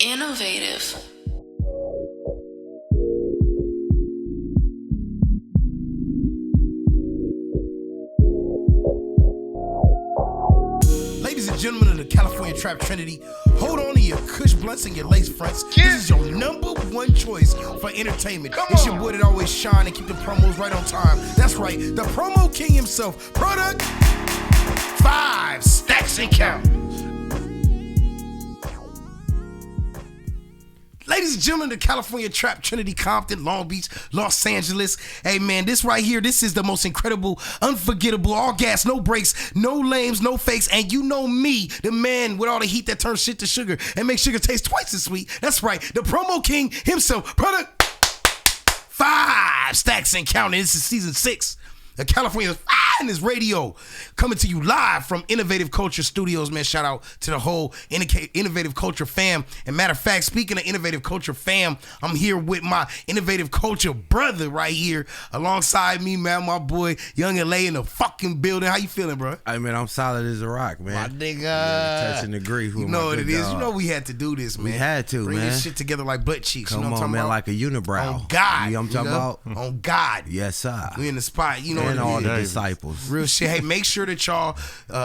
Innovative. Ladies and gentlemen of the California Trap Trinity, hold on to your Kush blunts and your lace fronts. This is your number one choice for entertainment. It's your boy that always shine and keep the promos right on time. That's right, the promo king himself. Product 5 stacks and count. Ladies and gentlemen, the California Trap Trinity, Compton, Long Beach, Los Angeles. Hey man, this right here, this is the most incredible, unforgettable, all gas, no brakes, no lames, no fakes, and you know me, the man with all the heat that turns shit to sugar and makes sugar taste twice as sweet. That's right, the promo king himself. Product 5 stacks and counting. This is season 6. The California's finest radio, coming to you live from Innovative Culture Studios, man. Shout out to the whole Innovative Culture fam. And matter of fact, speaking of Innovative Culture fam, I'm here with my Innovative Culture brother right here alongside me, man. My boy, Young LA in the fucking building. How you feeling, bro? I mean, I'm solid as a rock, man. My nigga. Touching the grief with you know what it is. dog. You know we had to do this, man. We had to, Bring man. this shit together like butt cheeks. Come you know what I'm on, talking man, about? like a unibrow. On God. You know what I'm talking about? On God. Yes, sir. We in the spot. You know And what all it the is. disciples. Real shit. Hey, make sure that y'all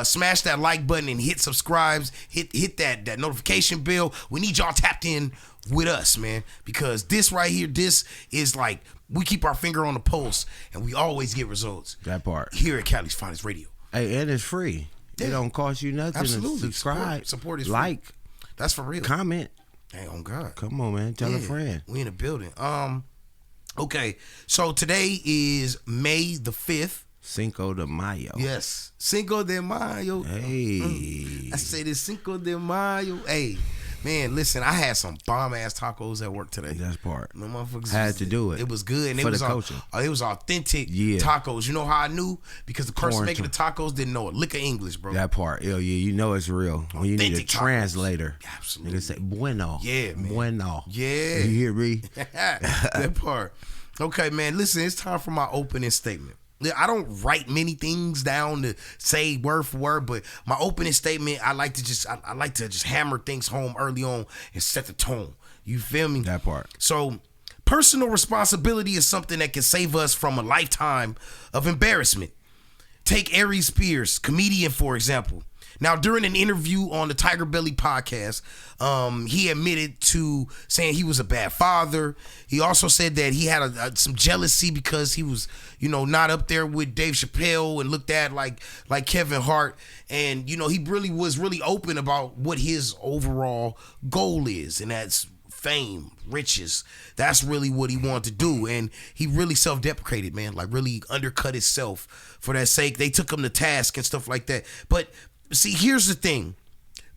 smash that like button and hit subscribes. Hit that notification bell. We need y'all tapped in with us, man, because this right here, this is like we keep our finger on the pulse and we always get results. That part. Here at Calisfinestradio. Hey, and it's free. Yeah. It don't cost you nothing. Absolutely. To subscribe. Support is free. Like. That's for real. Comment. Hey, on God. Come on, man. Tell a friend. We in the building. Okay. So today is May the 5th. Cinco de Mayo. Yes. Cinco de Mayo. Hey. I say this Cinco de Mayo. Hey, man, listen, I had some bomb-ass tacos at work today. That's part. The motherfuckers Had to do it. It was good. And For it was the culture. It was authentic Yeah. tacos. You know how I knew? Because the person Corn making the tacos didn't know a lick of English, bro. That part. Yeah, you know it's real. When you need a Authentic tacos. translator. Absolutely. Nigga say, bueno. Yeah, man. Bueno. Yeah. You hear me? That part. Okay, man, listen, it's time for my opening statement. I don't write many things down to say word for word, but my opening statement, I like to just hammer things home early on and set the tone. You feel me? That part. So, personal responsibility is something that can save us from a lifetime of embarrassment. Take Aries Spears, comedian, for example. Now, during an interview on the Tiger Belly podcast, he admitted to saying he was a bad father. He also said that he had some jealousy because he was, not up there with Dave Chappelle and looked at like Kevin Hart. And, he was really open about what his overall goal is, and that's fame, riches. That's really what he wanted to do. And he really self-deprecated, man, like really undercut himself for that sake. They took him to task and stuff like that. But see, here's the thing.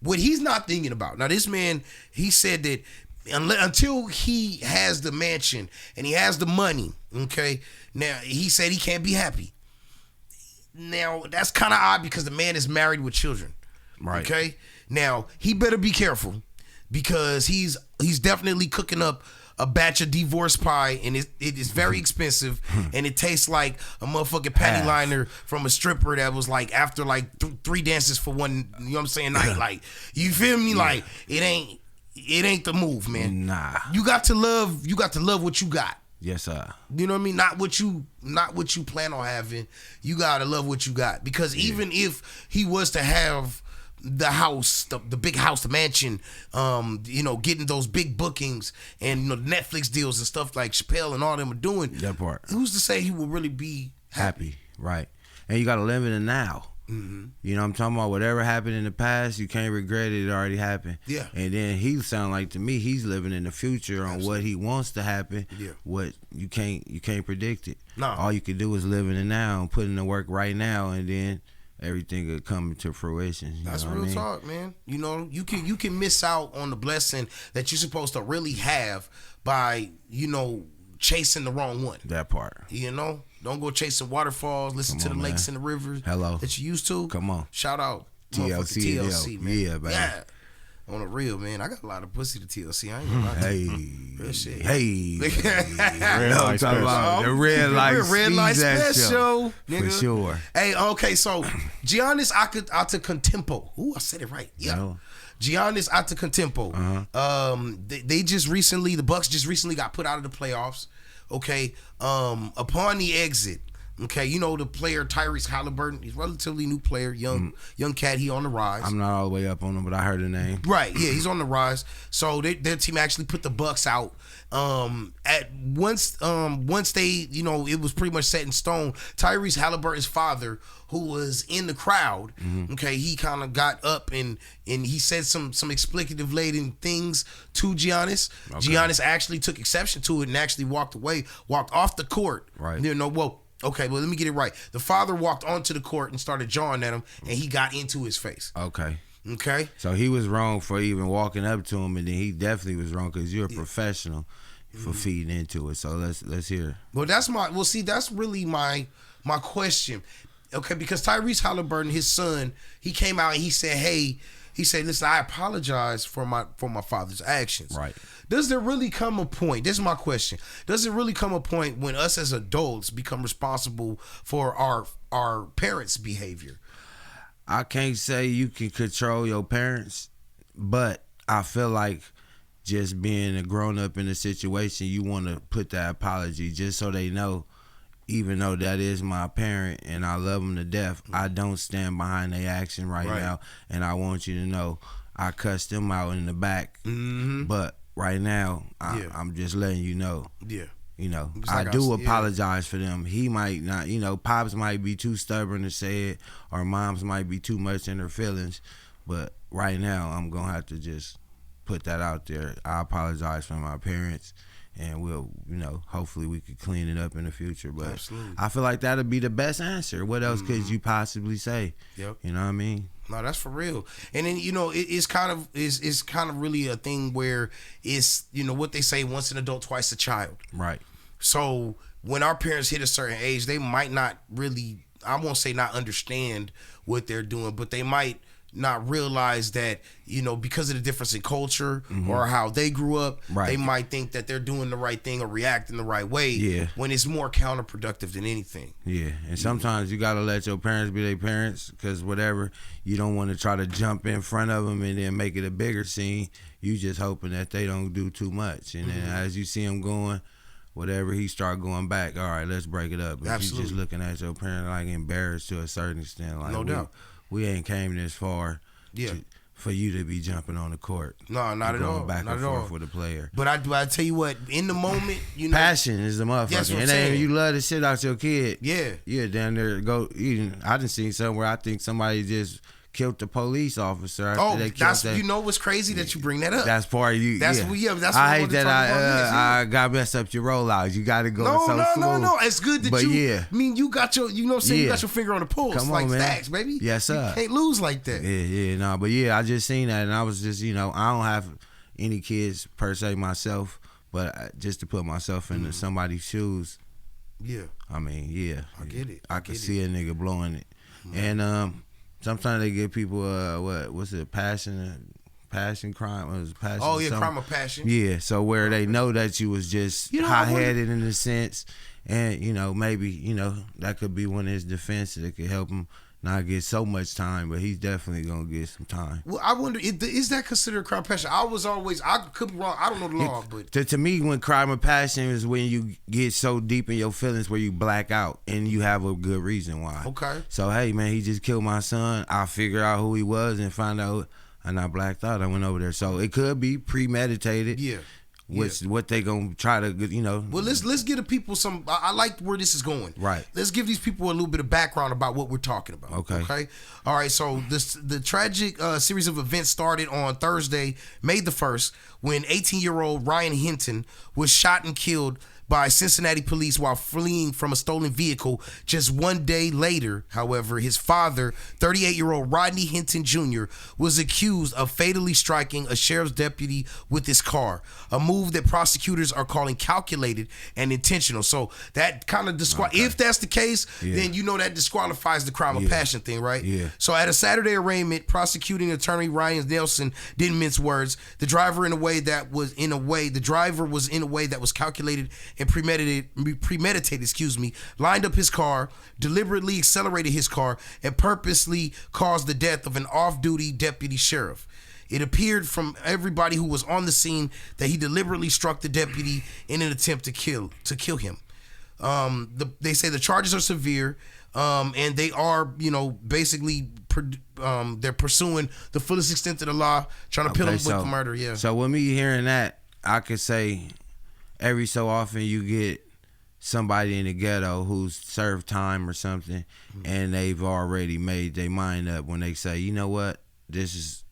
What he's not thinking about. Now, this man, he said that until he has the mansion and he has the money, okay, now he said he can't be happy. Now, that's kind of odd because the man is married with children. Right. Okay? Now, he better be careful because he's definitely cooking up a batch of divorce pie, and it is very expensive, and it tastes like a motherfucking panty liner from a stripper that was like after like 3 dances for one, you know what I'm saying, night. Like, you feel me? Like, it ain't the move, man. Nah. You got to love what you got. Yes, sir. You know what I mean? Not what you plan on having. You gotta love what you got. Because even if he was to have the house, the big house, the mansion, getting those big bookings and the Netflix deals and stuff like Chappelle and all them are doing. That part. Who's to say he will really be happy? Right. And you got to live in the now. Mm-hmm. You know what I'm talking about? Whatever happened in the past, you can't regret it. It already happened. Yeah. And then he sound like, to me, he's living in the future on what he wants to happen. Yeah. What you can't predict it. No. All you can do is live in the now and put in the work right now, and then everything will come to fruition. That's know real what I mean? talk, man. You can miss out on the blessing that you're supposed to really have by, chasing the wrong one. That part. Don't go chasing waterfalls. Listen to the lakes and the rivers that you used to. Come on. Shout out TLC, man. Yeah, baby. Yeah. On the real, man. I got a lot of pussy to TLC. I ain't gonna lie to you. Real shit. The red light special. For sure. Hey, okay, so Giannis Antetokounmpo. Ooh, I said it right. Yeah. No. Giannis Antetokounmpo. They just recently, the Bucks just recently got put out of the playoffs. Okay, upon the exit. Okay, you know the player Tyrese Halliburton. He's a relatively new player, young cat. He on the rise. I'm not all the way up on him, but I heard the name. Right, yeah, he's on the rise. So their team actually put the Bucks out. At once they, you know, it was pretty much set in stone. Tyrese Halliburton's father, who was in the crowd, okay, he kind of got up and he said some explicative laden things to Giannis. Okay. Giannis actually took exception to it and actually walked off the court. Right. You know, well, okay, well, let me get it right. The father walked onto the court and started jawing at him, and he got into his face. Okay. Okay. So he was wrong for even walking up to him, and then he definitely was wrong because you're a professional for feeding into it. So let's hear. Well, that's really my question. Okay, because Tyrese Halliburton, his son, he came out and he said, listen, I apologize for my father's actions. Right. Does there really come a point? This is my question. Does it really come a point when us as adults become responsible for our parents' behavior? I can't say you can control your parents, but I feel like just being a grown up in a situation, you want to put that apology just so they know, even though that is my parent and I love them to death, I don't stand behind their action right now, and I want you to know I cussed them out in the back, but right now I'm just letting you know. Yeah. You know, I do apologize for them. He might not, you know, pops might be too stubborn to say it, or moms might be too much in their feelings. But right now, I'm going to have to just put that out there. I apologize for my parents, and we'll, you know, hopefully we could clean it up in the future. But absolutely. I feel like that'll be the best answer. What else could you possibly say? Yep. You know what I mean? No, that's for real. And then, you know, it's kind of really a thing where it's, you know, what they say, once an adult, twice a child. Right. So when our parents hit a certain age, they might not really, I won't say not understand what they're doing, but they might not realize that, you know, because of the difference in culture or how they grew up, they might think that they're doing the right thing or reacting the right way when it's more counterproductive than anything. Yeah, and sometimes you got to let your parents be their parents, because whatever, you don't want to try to jump in front of them and then make it a bigger scene. You just hoping that they don't do too much. And then as you see them going, whatever, he start going back, all right, let's break it up. If you just looking at your parent like embarrassed to a certain extent, like no doubt. We ain't came this far for you to be jumping on the court. No, not at all. Going back not and forth with a player. But I tell you what, in the moment, you know, passion is the motherfucker. And then you love the shit out your kid. Yeah, down there go. I done seen somewhere. I think somebody just killed the police officer after they killed that. You know what's crazy that you bring that up. That's part of you. That's that's I hate that I got messed up your rollouts. You got to go slow. No. It's good that I mean, you got your, you know what I'm saying, you got your finger on the pulse. Come on, like Stacks, baby. Yes, sir. You can't lose like that. But I just seen that, and I was just, you know, I don't have any kids per se myself, but just to put myself into somebody's shoes. Yeah. I mean, I get it. I can see a nigga blowing it. And sometimes they give people what's it, passion crime? What was it, passion? Oh yeah, crime of passion. Yeah, so where they know that you was just hot-headed in a sense, and you know, maybe, you know, that could be one of his defense that could help him not get so much time, but he's definitely gonna get some time. Well, I wonder, is that considered crime of passion? I could be wrong. I don't know the law, but to me, when crime of passion is when you get so deep in your feelings where you black out, and you have a good reason why. Okay. So hey, man, he just killed my son. I figure out who he was and find out, and I blacked out. I went over there, so it could be premeditated. Yeah. What they gonna try to, you know? Well, let's give the people some. I like where this is going. Right. Let's give these people a little bit of background about what we're talking about. Okay. All right. So the tragic series of events started on Thursday, May the 1st, when 18-year-old Ryan Hinton was shot and killed by Cincinnati police while fleeing from a stolen vehicle. Just one day later, however, his father, 38-year-old Rodney Hinton Jr., was accused of fatally striking a sheriff's deputy with his car, a move that prosecutors are calling calculated and intentional. So that kind of if that's the case, then you know that disqualifies the crime of passion thing, right? Yeah. So at a Saturday arraignment, prosecuting attorney Ryan Nelson didn't mince words. The driver was in a way that was calculated and premeditated, lined up his car, deliberately accelerated his car, and purposely caused the death of an off-duty deputy sheriff. It appeared from everybody who was on the scene that he deliberately struck the deputy in an attempt to kill him. They say the charges are severe, and they are, basically they're pursuing the fullest extent of the law, trying to pin him with the murder. Yeah. So with me hearing that, I could say every so often you get somebody in the ghetto who's served time or something, and they've already made their mind up when they say, you know what, this is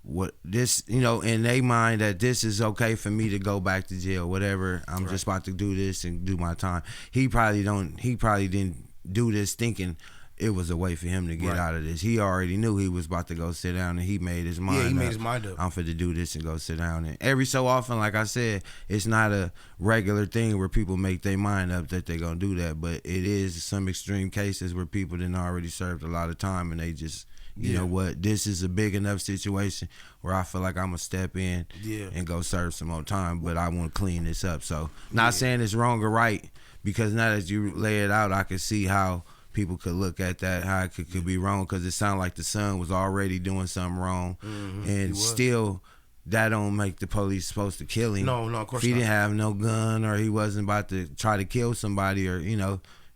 what this, in their mind that this is okay for me to go back to jail, whatever. I'm just about to do this and do my time. He probably didn't do this thinking it was a way for him to get out of this. He already knew he was about to go sit down, and he made his mind up. Yeah, he made his mind up. I'm finna do this and go sit down. And every so often, like I said, it's not a regular thing where people make their mind up that they're gonna do that, but it is some extreme cases where people didn't already served a lot of time, and they just, you know what, this is a big enough situation where I feel like I'm gonna step in and go serve some more time, but I want to clean this up. So, not saying it's wrong or right, because now that you lay it out, I can see how people could look at that, how it could be wrong, because it sounded like the son was already doing something wrong, and still that don't make the police supposed to kill him. No, of course if he not. didn't have no gun, or he wasn't about to try to kill somebody, or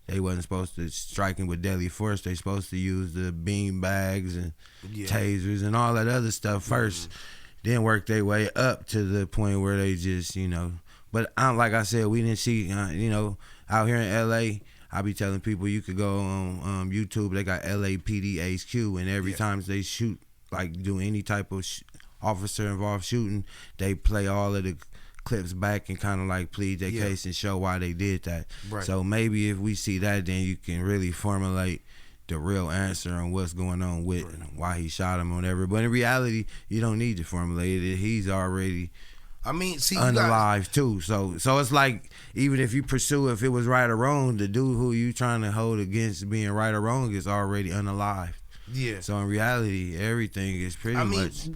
they wasn't supposed to strike him with deadly force. They supposed to use the bean bags and tasers and all that other stuff first, then work their way up to the point where they just, But like I said, we didn't see, out here in L.A., I be telling people you could go on YouTube. They got LAPD HQ, and every time they shoot, like do any type of officer involved shooting, they play all of the clips back and kind of like plead their case and show why they did that. Right. So maybe if we see that, then you can really formulate the real answer on what's going on with why he shot him or whatever. But in reality, you don't need to formulate it. He's already unalive too. So it's like, even if you pursue if it was right or wrong, the dude who you trying to hold against being right or wrong is already unalive. Yeah. So in reality, everything is pretty much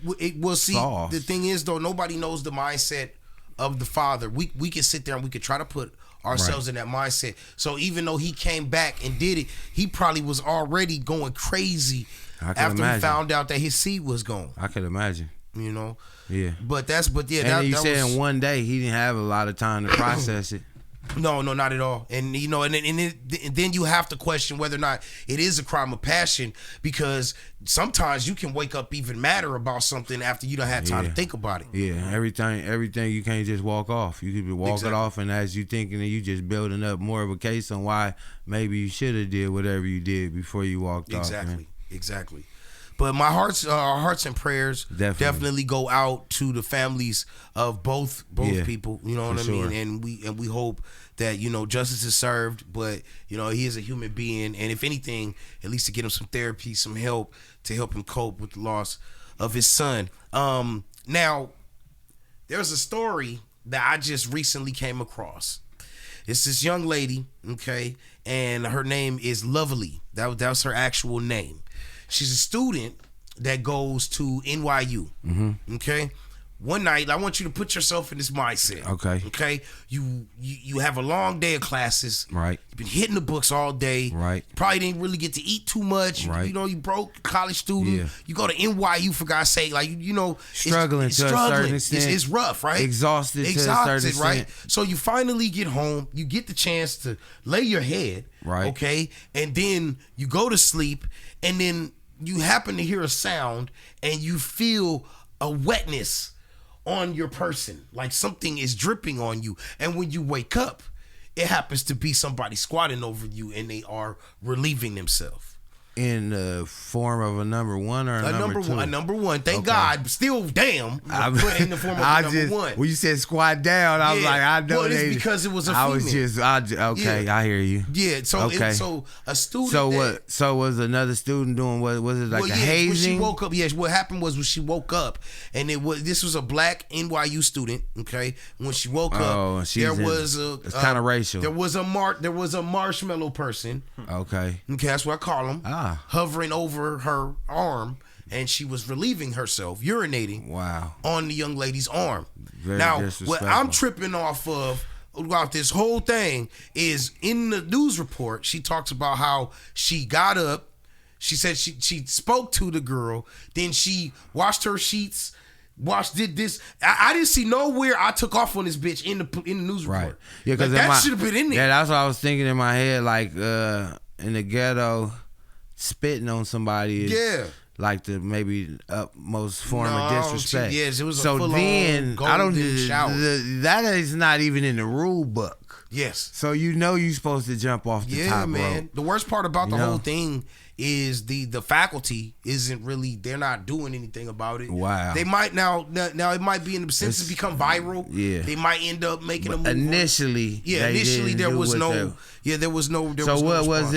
soft. The thing is though, nobody knows the mindset of the father. We can sit there and we could try to put ourselves in that mindset. So even though he came back and did it, he probably was already going crazy after he found out that his seed was gone. I could imagine. Yeah. But and you said in one day he didn't have a lot of time to process it. No, not at all. And and then you have to question whether or not it is a crime of passion, because sometimes you can wake up even madder about something after you don't have time to think about it. Yeah, everything you can't just walk off. You could be walking off, and as you thinking, and you just building up more of a case on why maybe you should have did whatever you did before you walked off. Exactly. But my hearts and prayers definitely go out to the families of both people. You know what I mean? And we hope that justice is served. But he is a human being, and if anything, at least to get him some therapy, some help to help him cope with the loss of his son. Now, there's a story that I just recently came across. It's this young lady, okay, and her name is Lovely. That's her actual name. She's a student that goes to NYU. Okay. One night, I want you to put yourself in this mindset. Okay. You have a long day of classes. Right. You've been hitting the books all day. Right. Probably didn't really get to eat too much. Right. You broke, college student. Yeah. You go to NYU, for God's sake. Like, struggling to a certain extent. It's rough, right? Exhausted to a certain extent. Right? So you finally get home. You get the chance to lay your head. Right. Okay. And then you go to sleep, and then you happen to hear a sound, and you feel a wetness on your person, like something is dripping on you. And when you wake up, it happens to be somebody squatting over you, and they are relieving themselves. In the form of a number one or a number two? A number one. Thank God. Still, damn. But in the form of a number one. When you said squat down, I was like, I know. Well, it's because it was a female. I hear you. Yeah. So so a student. So what? So was another student doing what? Was it like a hazing? When she woke up, what happened was when she woke up, and this was a black NYU student. Okay. When she woke up, it's kind of racial. There was a marshmallow person. Okay. That's what I call him. Hovering over her arm, and she was relieving herself, urinating on the young lady's arm. Now, what I'm tripping off of about this whole thing is, in the news report, she talks about how she got up, She said she spoke to the girl, then she washed her sheets, did this. I didn't see nowhere I took off on this bitch in the news report. Right. Yeah, because that should have been in there. Yeah, that's what I was thinking in my head. Like in the ghetto, spitting on somebody is like the maybe utmost form of disrespect. Yes, it was a so full then on I don't shower. That is not even in the rule book. Yes. So you're supposed to jump off the top rope. The worst part about the whole thing is the faculty isn't really, they're not doing anything about it. Wow. They might now it might be in the sense to become viral. Yeah. They might end up making a move. Initially there was no was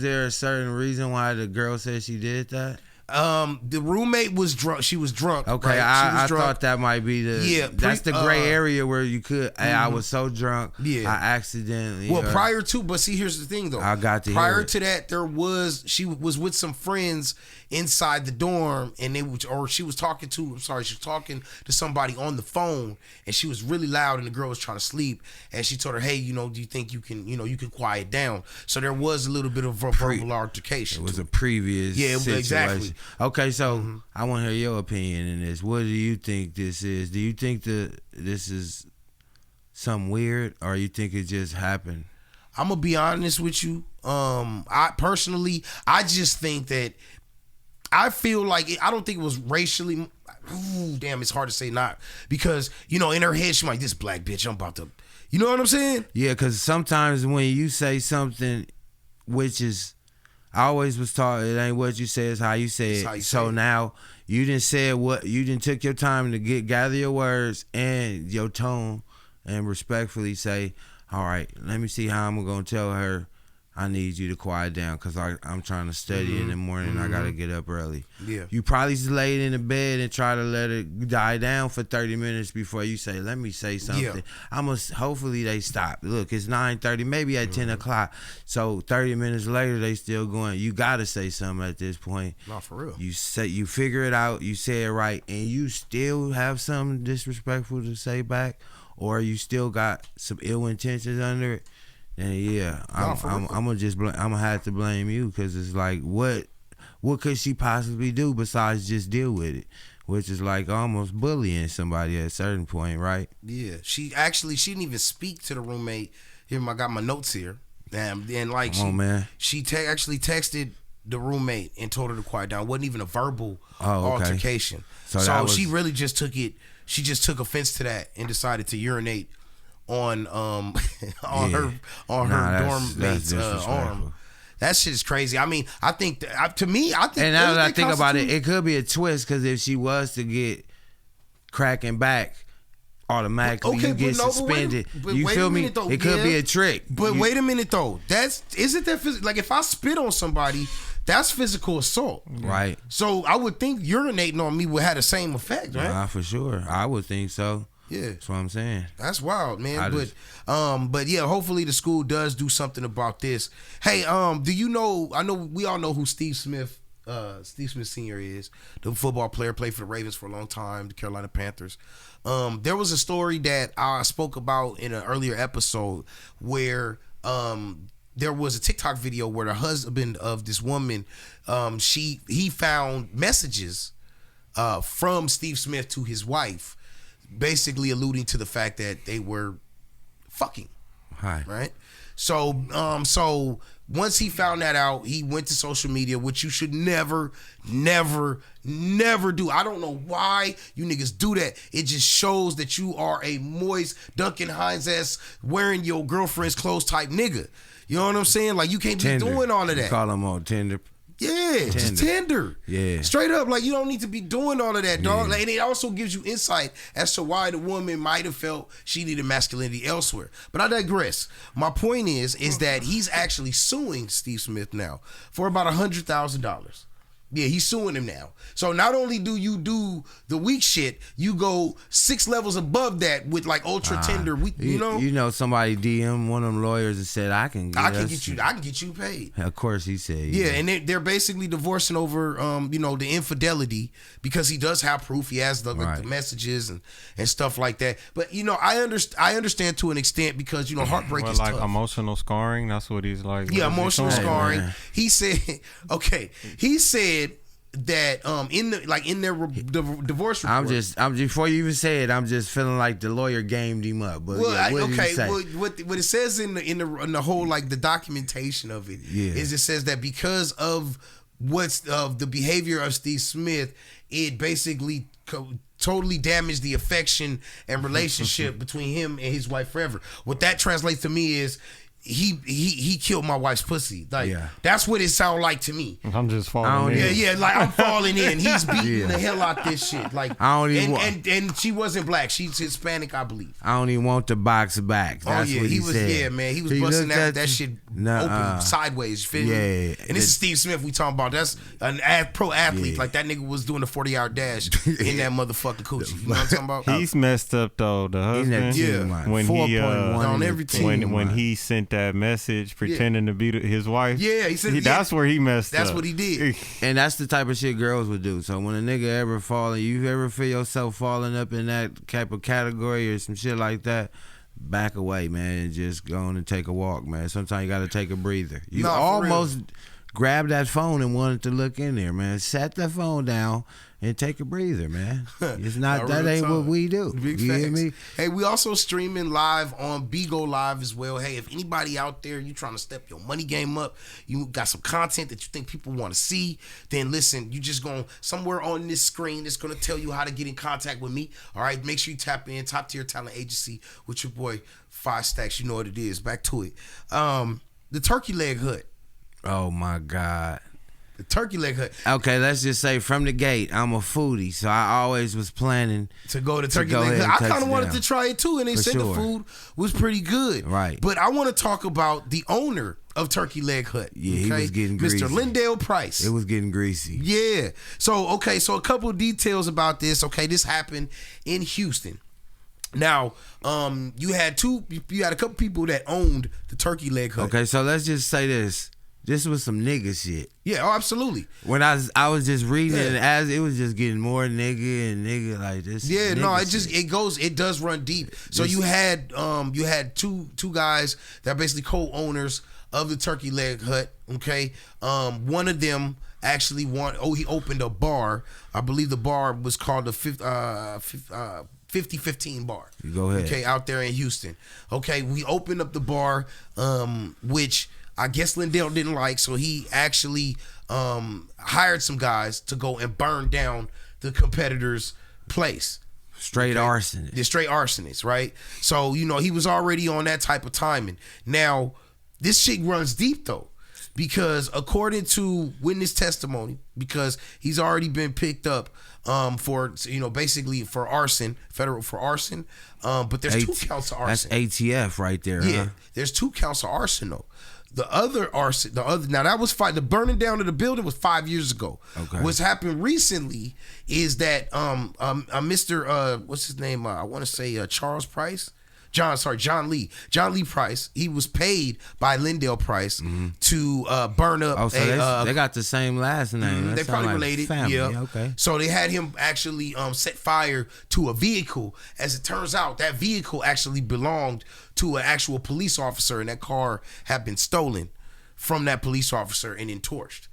there a certain reason why the girl said she did that? The roommate was drunk. She was drunk. Okay, right? I thought that might be that's the gray area where you could. Hey, I was so drunk. Yeah, I accidentally. Well, prior to, but see, here's the thing though. I got to prior to that, she was with some friends inside the dorm, and she was talking to somebody on the phone, and she was really loud, and the girl was trying to sleep, and she told her, hey, do you think you can quiet down? So there was a little bit of verbal altercation. It was a previous situation. Exactly. Okay, so I want to hear your opinion in this. What do you think this is? Do you think this is something weird, or you think it just happened? I'm gonna be honest with you. I personally, I just think that I feel like I don't think it was racially. Ooh, damn, it's hard to say not because in her head she like, this black bitch, I'm about to. You know what I'm saying? Yeah, because sometimes when you say something, which is. I always was taught it ain't what you say, it's how you say it. So now you didn't say what you didn't took your time to gather your words and your tone and respectfully say, all right, let me see how I'm gonna tell her I need you to quiet down because I'm trying to study in the morning. I gotta get up early. Yeah. You probably laid in the bed and try to let it die down for 30 minutes before you say, let me say something. Yeah. Hopefully they stop. Look, it's 9:30, maybe at 10 o'clock. So 30 minutes later they still going. You gotta say something at this point. Not for real. You figure it out, you say it right, and you still have something disrespectful to say back, or you still got some ill intentions under it. And yeah, I'm gonna have to blame you because it's like what could she possibly do besides just deal with it, which is like almost bullying somebody at a certain point, right? Yeah, she didn't even speak to the roommate. Here, I got my notes here, and like she actually texted the roommate and told her to quiet down. It wasn't even a verbal altercation. So she really just took it. She just took offense to that and decided to urinate on her dorm mate's arm. That shit is crazy. I mean, I think to me, I think. And now that I think about it, it could be a twist because if she was to get cracking back, automatically you get suspended. You feel me? Though, it could be a trick. But wait a minute though. Isn't that like if I spit on somebody, that's physical assault, right? So I would think urinating on me would have the same effect, right? For sure, I would think so. Yeah, that's what I'm saying. That's wild, man. But yeah, hopefully the school does do something about this. Hey, do you know? I know we all know who Steve Smith Sr. is, the football player, played for the Ravens for a long time, the Carolina Panthers. There was a story that I spoke about in an earlier episode where there was a TikTok video where the husband of this woman, he found messages from Steve Smith to his wife, basically alluding to the fact that they were fucking. Hi. Right? So once he found that out, he went to social media, which you should never do. I don't know why you niggas do that. It just shows that you are a moist Duncan Hines ass wearing your girlfriend's clothes type nigga. You know what I'm saying? Like you can't be doing all of that. You call them on Tinder. Yeah, just tender. Yeah. Straight up, like you don't need to be doing all of that, dog. Yeah. Like, and it also gives you insight as to why the woman might have felt she needed masculinity elsewhere. But I digress. My point is that he's actually suing Steve Smith now for about $100,000. Yeah, he's suing him now. So not only do you do the weak shit, you go 6 levels above that with like ultra tender. You know, somebody DM one of them lawyers and said, I can get you paid. Of course, he said. Yeah, and they're basically divorcing over, the infidelity because he does have proof. He has the messages and stuff like that. But I understand to an extent because heartbreak is like tough. Emotional scarring. That's what he's like. Yeah, emotional scarring. Man. He said, that in their divorce report. I'm before you even say it, I'm just feeling like the lawyer gamed him up. But what it says in the whole like the documentation of it is it says that because of the behavior of Steve Smith, it basically totally damaged the affection and relationship between him and his wife forever. What that translates to me is he killed my wife's pussy. Like that's what it sounded like to me. I'm just falling in. Yeah, like I'm falling in. He's beating the hell out this shit. Like I don't even and she wasn't black. She's Hispanic, I believe. I don't even want to box back. That's what he was said. Yeah, man. He was busting that shit open sideways. And this is Steve Smith we talking about. That's an pro athlete. Like that nigga was doing the 40-hour dash in that motherfucking coochie. You know what I'm talking about? He's messed up though, the husband. When he on everything. When he sent that message pretending to be his wife. Yeah, he said that's where he messed up. That's what he did. And that's the type of shit girls would do. So when a nigga ever falling, you ever feel yourself falling up in that type of category or some shit like that, back away, man, and just go on and take a walk, man. Sometimes you got to take a breather. You almost grabbed that phone and wanted to look in there, man. Sat that phone down and take a breather, man. It's not that ain't what we do. Big you hear me? Hey, we also streaming live on Bigo Live as well. Hey, if anybody out there, you trying to step your money game up, you got some content that you think people want to see, then listen, you just going somewhere on this screen that's going to tell you how to get in contact with me. All right, make sure you tap in Top Tier Talent Agency with your boy 5 Stacks. You know what it is. Back to it. The Turkey Leg Hut. Oh my God. The Turkey Leg Hut. Okay, let's just say from the gate, I'm a foodie, so I always was planning to go to Turkey Leg Hut. I kind of wanted to try it too, and they said the food was pretty good. Right. But I want to talk about the owner of Turkey Leg Hut. Yeah, he was getting greasy. Mr. Lindell Price. It was getting greasy. Yeah. So a couple of details about this. Okay, this happened in Houston. Now, you had a couple people that owned the Turkey Leg Hut. Okay, so let's just say this. This was some nigga shit. Yeah, absolutely. When I was just reading it, as it was just getting more nigga like this. Yeah, no, it does run deep. So you had two guys that are basically co-owners of the Turkey Leg Hut. Okay, one of them actually he opened a bar. I believe the bar was called the 5015 bar. You go ahead. Okay, out there in Houston. Okay, we opened up the bar, which I guess Lindell didn't like, so he actually hired some guys to go and burn down the competitor's place. Straight arsonist. The straight arsonist, right? So, he was already on that type of timing. Now, this shit runs deep, though, because according to witness testimony, because he's already been picked up for basically for arson, federal for arson, but there's 2 counts of arson. That's ATF right there. Yeah, huh? There's 2 counts of arson, though. Now that was the burning down of the building was 5 years ago. Okay. What's happened recently is that Mr. What's his name? I want to say Charles Price. John Lee Price. He was paid by Lindell Price to burn up. Oh, so they got the same last name. They probably related. Family. Yeah. Okay. So they had him actually set fire to a vehicle. As it turns out, that vehicle actually belonged to an actual police officer, and that car had been stolen from that police officer and then torched.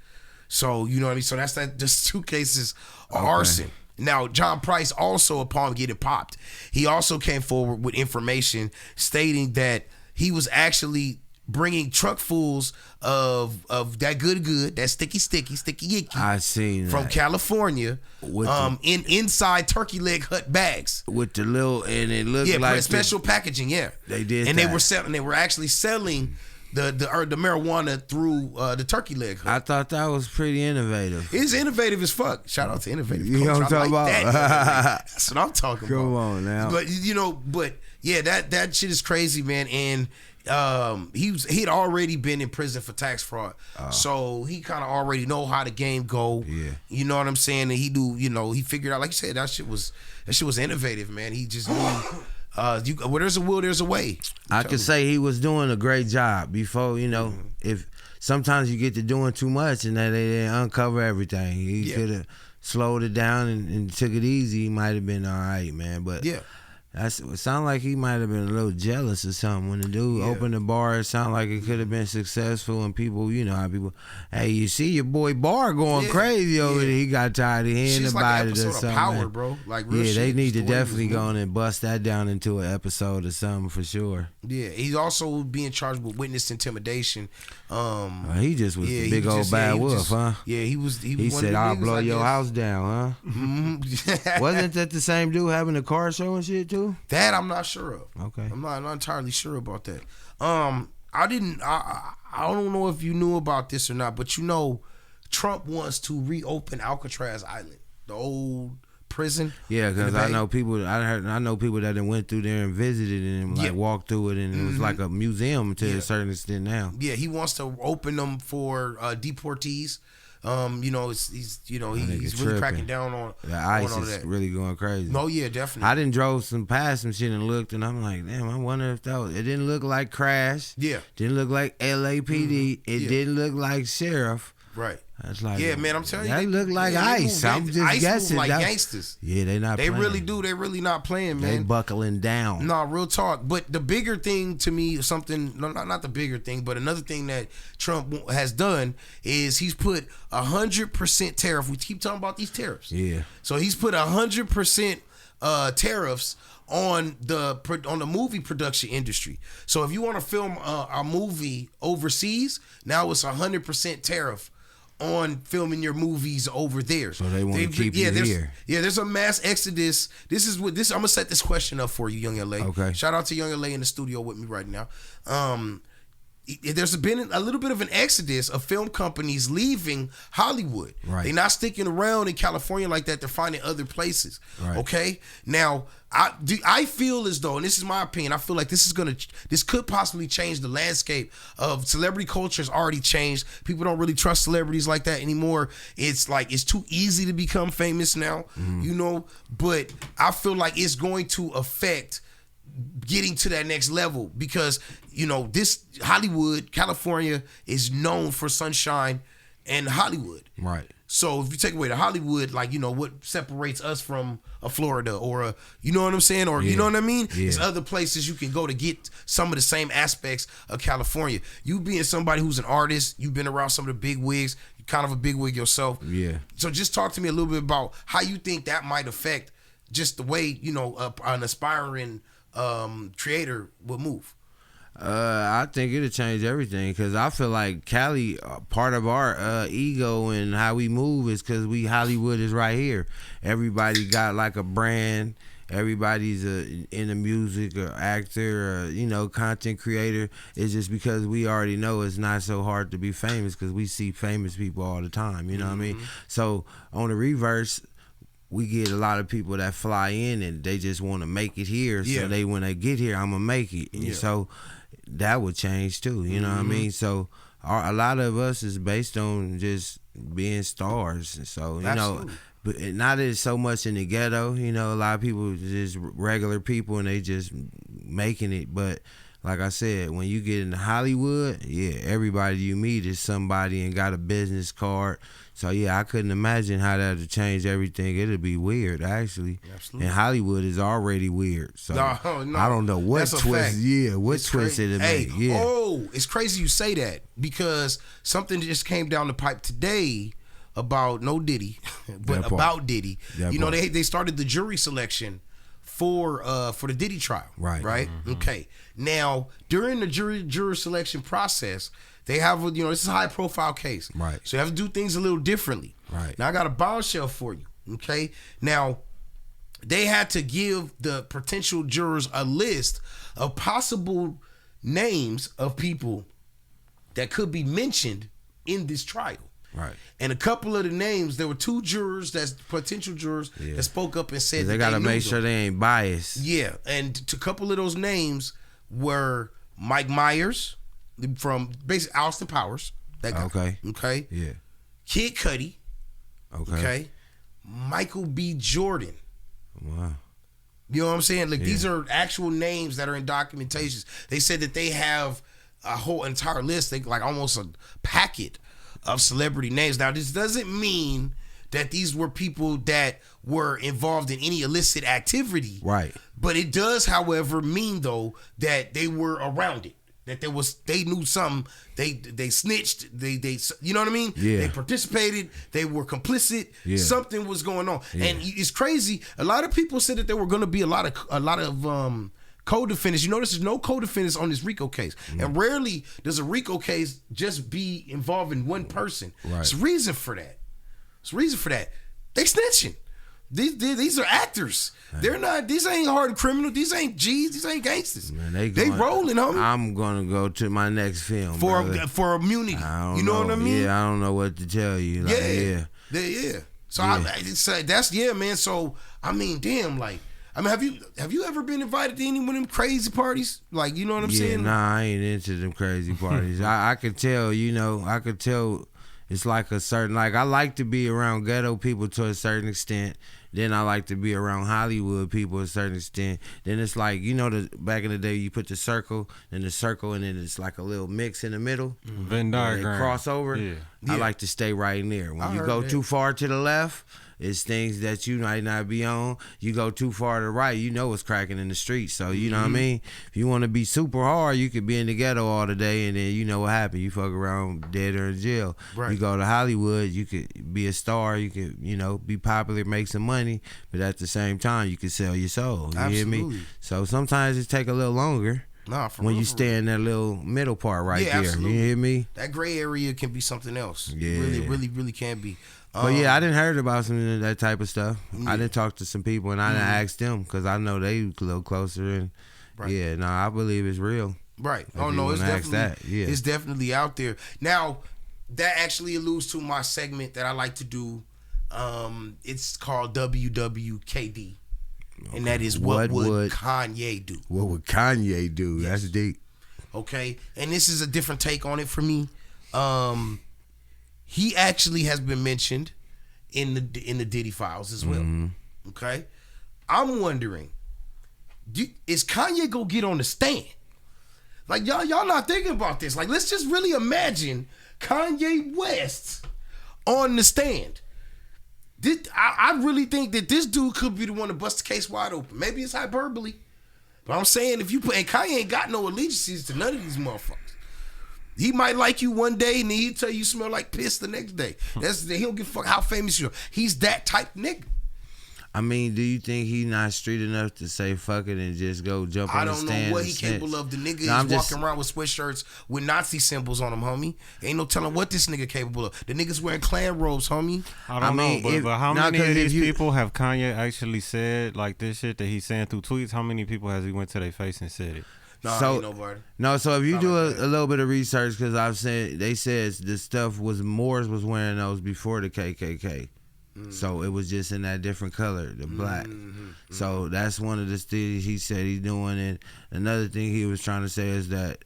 So you know what I mean. So that's just 2 cases of arson. Now, John Price also, upon getting popped, he also came forward with information stating that he was actually bringing truckfuls of that good, that sticky yicky. I seen from that. California, inside Turkey Leg Hut bags with the little, and it looked like special packaging. Yeah, they did, and they were actually selling the marijuana through the turkey leg hook. I thought that was pretty innovative. It's innovative as fuck. Shout out to innovative. You know what I'm talking about? That's what I'm talking about. Come on now. But yeah, that shit is crazy, man. And he'd already been in prison for tax fraud, so he kind of already know how the game go. Yeah, you know what I'm saying. And he do, he figured out, like you said, that shit was innovative, man. He just knew. Where there's a will, there's a way. I could say he was doing a great job before, if sometimes you get to doing too much and that they uncover everything. He could have slowed it down and took it easy. He might have been all right, man. But yeah. It sounded like he might have been a little jealous or something. When the dude opened the bar, it sounded like it could have been successful. And people, how people, hey, you see your boy Bar going crazy over there. He got tired of hearing about it or something. Power, bro. Like real shit. They need to definitely go on and bust that down into an episode or something for sure. Yeah, he's also being charged with witness intimidation. He just was the big old bad wolf, huh? Yeah, he was. He said, "I'll blow your house down," huh? Mm-hmm. Wasn't that the same dude having a car show and shit too? That I'm not sure of. Okay, I'm not entirely sure about that. I don't know if you knew about this or not, but Trump wants to reopen Alcatraz Island, the old prison. Yeah, because I know people. I know people that went through there and visited and walked through it, and it was like a museum to a certain extent now. Yeah, he wants to open them for deportees. He's really cracking down on the ICE on is that. really going crazy. No, yeah, definitely. I done drove past some shit and looked, and I'm like, damn, I wonder if that was. It didn't look like Crash. Yeah, didn't look like LAPD. It didn't look like Sheriff. Right. That's like, man, I'm telling you, that look like ICE. I'm just guessing. Like gangsters. Yeah, they not. They playing. really do. They really not playing, man. They buckling down. No, real talk. But the bigger thing to me, not the bigger thing, but another thing that Trump has done is he's put 100% tariff. We keep talking about these tariffs. Yeah. So he's put 100% tariffs on the movie production industry. So if you want to film a movie overseas, now it's 100% tariff on filming your movies over there. So they want to keep you here. Yeah, there's a mass exodus. I'm gonna set this question up for you, Young LA. Okay. Shout out to Young LA in the studio with me right now. There's been a little bit of an exodus of film companies leaving Hollywood. Right. They're not sticking around in California like that. They're finding other places. Right. Okay. Now, I feel as though, and this is my opinion, I feel like this could possibly change the landscape of celebrity culture. Has already changed. People don't really trust celebrities like that anymore. It's like it's too easy to become famous now, But I feel like it's going to affect getting to that next level because this Hollywood, California is known for sunshine and Hollywood. Right. So if you take away the Hollywood, what separates us from a Florida or you know what I'm saying? Or you know what I mean? Yeah. There's other places you can go to get some of the same aspects of California. You being somebody who's an artist, you've been around some of the big wigs, you're kind of a big wig yourself. Yeah. So just talk to me a little bit about how you think that might affect just the way, an aspiring creator would move. I think it'll change everything because I feel like Cali, part of our ego and how we move is because Hollywood is right here. Everybody got like a brand. Everybody's in the music or actor or content creator. It's just because we already know it's not so hard to be famous because we see famous people all the time. You know what I mean? So on the reverse, we get a lot of people that fly in and they just want to make it here. Yeah. So when they get here, I'm gonna make it. And so that would change too. You know what I mean? So a lot of us is based on just being stars. So Absolutely. but not as so much in the ghetto. A lot of people just regular people and they just making it. But like I said, when you get into Hollywood, everybody you meet is somebody and got a business card. So I couldn't imagine how that would change everything. It'd be weird, actually. Absolutely. And Hollywood is already weird. So No. I don't know what That's a twist. fact. Yeah, what It's twist crazy. it'd make. Yeah. Oh, it's crazy you say that because something just came down the pipe today about no Diddy, but about Diddy. They started the jury selection for the Diddy trial. Right. Mm-hmm. Okay. Now during the jury selection process, they have this is a high profile case. Right. So you have to do things a little differently. Right. Now I got a bombshell for you. Okay. Now they had to give the potential jurors a list of possible names of people that could be mentioned in this trial. Right. And a couple of the names, there were 2 jurors, that's potential jurors, that spoke up and said they got to make sure they ain't biased. Yeah, and a couple of those names were Mike Myers from basically Austin Powers. That guy. Okay. Okay. Yeah. Kid Cudi. Okay. Michael B. Jordan. Wow. You know what I'm saying? Like these are actual names that are in documentations. They said that they have a whole entire list, like almost a packet of celebrity names. Now, this doesn't mean that these were people that were involved in any illicit activity. Right. But it does, however, mean though that they were around it. That they knew something. They snitched. They you know what I mean? Yeah. They participated. They were complicit. Yeah. Something was going on, Yeah. and it's crazy. A lot of people said that there were going to be a lot of co-defendants. You notice there's no co-defendants on this RICO case, and rarely does a RICO case just be involving one person. Right. There's a reason for that. They snitching. These are actors. They're not. These ain't hard criminals. These ain't G's. These ain't gangsters. Man, they rolling, homie. I'm gonna go to my next film for immunity. You know what I mean? Yeah, I don't know what to tell you. Like, yeah. So that's man. So I mean, damn. Like, I mean, have you ever been invited to any one of them crazy parties? Like, you know what I'm saying? Nah, I ain't into them crazy parties. I could tell. I could tell. It's like a certain, like, I like to be around ghetto people to a certain extent. Then I like to be around Hollywood people to a certain extent. Then it's like, back in the day, you put the circle, and then it's like a little mix in the middle. Venn diagram. They cross over. Yeah. I like to stay right in there. When you go too far to the left, it's things that you might not be on. You go too far to the right, it's cracking in the streets. So, you know what I mean? If you want to be super hard, you could be in the ghetto all the day, and then you know what happened. You fuck around dead or in jail. Right. You go to Hollywood, you could be a star. You could, be popular, make some money. But at the same time, you could sell your soul. You hear me? So sometimes it take a little longer. Nah, for when real, you stay in that little middle part right there. Absolutely. You hear me? That gray area can be something else. Yeah. Really can be. But I didn't heard about some of that type of stuff. I didn't talk to some people, and I didn't ask them because I know they a little closer. And I believe it's real. Right. If it's definitely out there. Now, that actually alludes to my segment that I like to do. It's called WWKD, and that is what would Kanye do? What would Kanye do? Yes. That's deep. Okay, and this is a different take on it for me. He actually has been mentioned in the Diddy files as well. Mm-hmm. Okay, I'm wondering, is Kanye gonna get on the stand? Like y'all not thinking about this. Like, let's just really imagine Kanye West on the stand. I really think that this dude could be the one to bust the case wide open. Maybe it's hyperbole, but I'm saying and Kanye ain't got no allegiances to none of these motherfuckers. He might like you one day and then he'll tell you smell like piss the next day. He don't give a fuck how famous you are. He's that type nigga. I mean, do you think he's not street enough to say fuck it and just go jump on the stand? I don't know what he's capable of. The nigga is walking around with sweatshirts with Nazi symbols on them, homie. Ain't no telling what this nigga capable of. The nigga's wearing Klan robes, homie. I don't know, but how many of these people have Kanye actually said like this shit that he's saying through tweets? How many people has he went to their face and said it? Ain't nobody. No, so if you do a little bit of research, because they said the stuff Moors was wearing those before the KKK. So it was just in that different color, the black. So that's one of the things he said he's doing. And another thing he was trying to say is that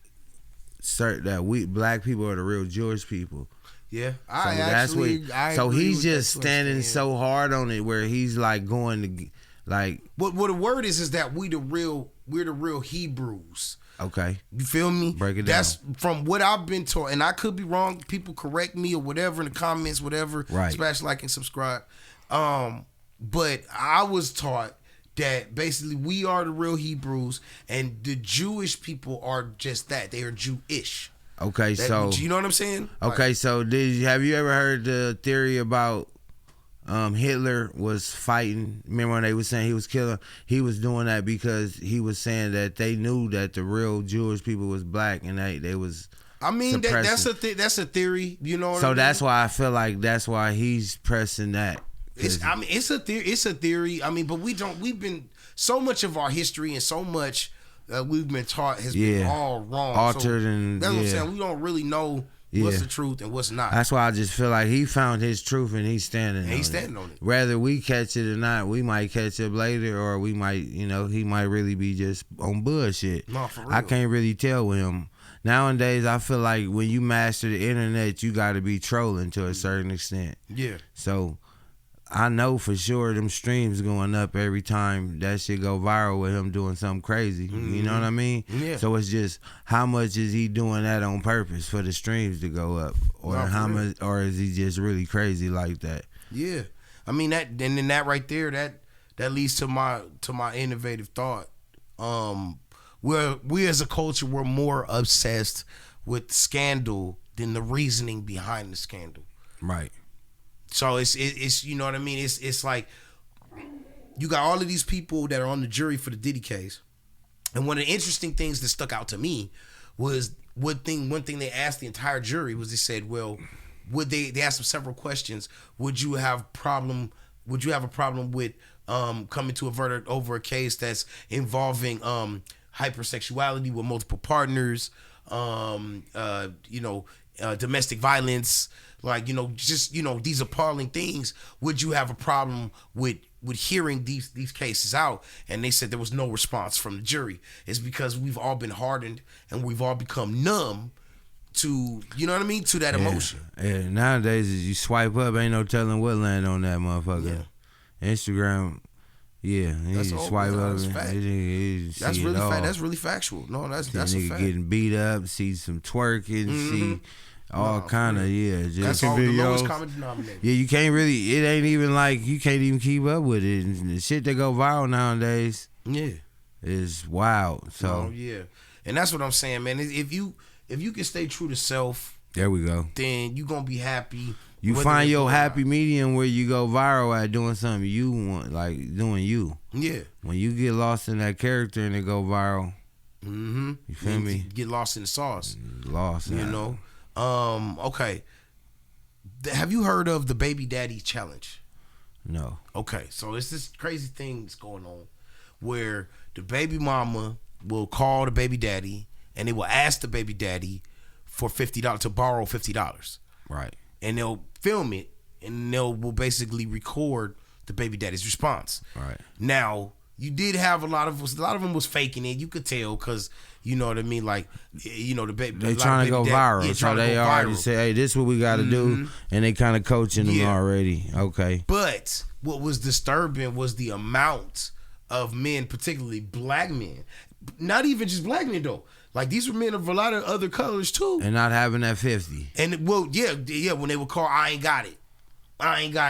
we black people are the real Jewish people. Yeah, so he's just standing so hard on it where he's like going to like. What the word is that we're the real Hebrews. Okay. You feel me? Break it down. That's from what I've been taught, and I could be wrong. People correct me or whatever in the comments, whatever. Right. Smash like and subscribe. But I was taught that basically we are the real Hebrews, and the Jewish people are just that. They are Jewish. Okay, so you know what I'm saying? Okay, so have you ever heard the theory about Hitler was fighting? Remember when they was saying he was killing? He was doing that because he was saying that they knew that the real Jewish people was black and they was. I mean that's a theory. You know. What I mean? That's why I feel like that's why he's pressing that. It's a theory. I mean, but we've been so much of our history and so much that we've been taught has been all wrong. Altered, so and that's what I'm saying. We don't really know what's the truth and what's not. That's why I just feel like he found his truth and he's standing on it. He's standing on it. Whether we catch it or not, we might catch it later, or we might, he might really be just on bullshit. No, for real. I can't really tell with him. Nowadays, I feel like when you master the internet, you got to be trolling to a certain extent. Yeah. So I know for sure them streams going up every time that shit go viral with him doing something crazy. Mm-hmm. You know what I mean? Yeah. So it's just how much is he doing that on purpose for the streams to go up, or how much, or is he just really crazy like that? Yeah. I mean that, and then that right there, that leads to my innovative thought. We as a culture, we're more obsessed with scandal than the reasoning behind the scandal. Right. So it's you know what I mean? It's like you got all of these people that are on the jury for the Diddy case. And one of the interesting things that stuck out to me was one thing they asked the entire jury was they said, well, they asked them several questions. Would you have a problem with coming to a verdict over a case that's involving hypersexuality with multiple partners, domestic violence, these appalling things? Would you have a problem with hearing these cases out? And they said there was no response from the jury. It's because we've all been hardened and we've all become numb to, to that emotion. Yeah, nowadays as you swipe up, ain't no telling what land on that motherfucker. Yeah. Instagram, you swipe up. That's really fact. That's really factual. No, that's a fact. Getting beat up, see some twerking, see all kind of just that's all videos. The lowest common denominator. Yeah, you can't really. It ain't even like you can't even keep up with it. And the shit that go viral nowadays, is wild. So and that's what I'm saying, man. If you can stay true to self, there we go. Then you gonna be happy. You find your happy medium where you go viral at doing something you want, like doing you. Yeah. When you get lost in that character and it go viral, you feel me? Get lost in the sauce. Lost. Okay. Have you heard of the Baby Daddy Challenge? No. Okay, so it's this crazy thing that's going on where the baby mama will call the baby daddy and they will ask the baby daddy for $50 to borrow $50. Right. And they'll film it and will basically record the baby daddy's response. Right. Now, you did have a lot of them was faking it. You could tell because you know what I mean, like the baby. They trying to go viral, so they already say, "Hey, this is what we got to do," and they kind of coaching them already. Okay. But what was disturbing was the amount of men, particularly black men, not even just black men though. Like these were men of a lot of other colors too, and not having that 50. And when they would call, I ain't got it.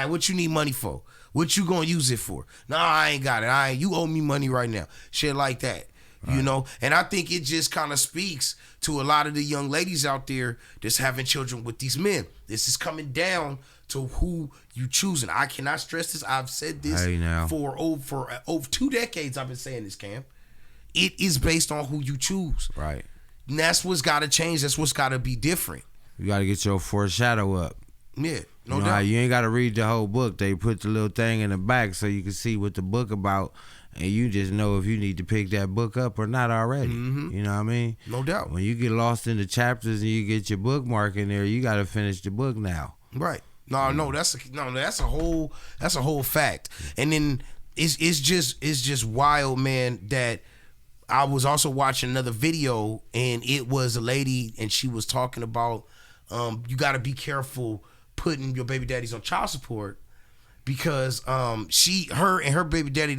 What you need money for? What you gonna use it for? No, I ain't got it. You owe me money right now. Shit like that. Right. And I think it just kind of speaks to a lot of the young ladies out there that's having children with these men. This is coming down to who you choosing. I cannot stress this. I've said this for over 2 decades. I've been saying this, Cam. It is based on who you choose. Right. And that's what's got to change. That's what's got to be different. You got to get your foreshadow up. Yeah, no doubt. You ain't got to read the whole book. They put the little thing in the back so you can see what the book about, and you just know if you need to pick that book up or not already. Mm-hmm. You know what I mean? No doubt. When you get lost in the chapters and you get your bookmark in there, you got to finish the book now. Right. No, that's a whole fact. And then it's just wild, man, that I was also watching another video and it was a lady and she was talking about you got to be careful putting your baby daddies on child support because her and her baby daddy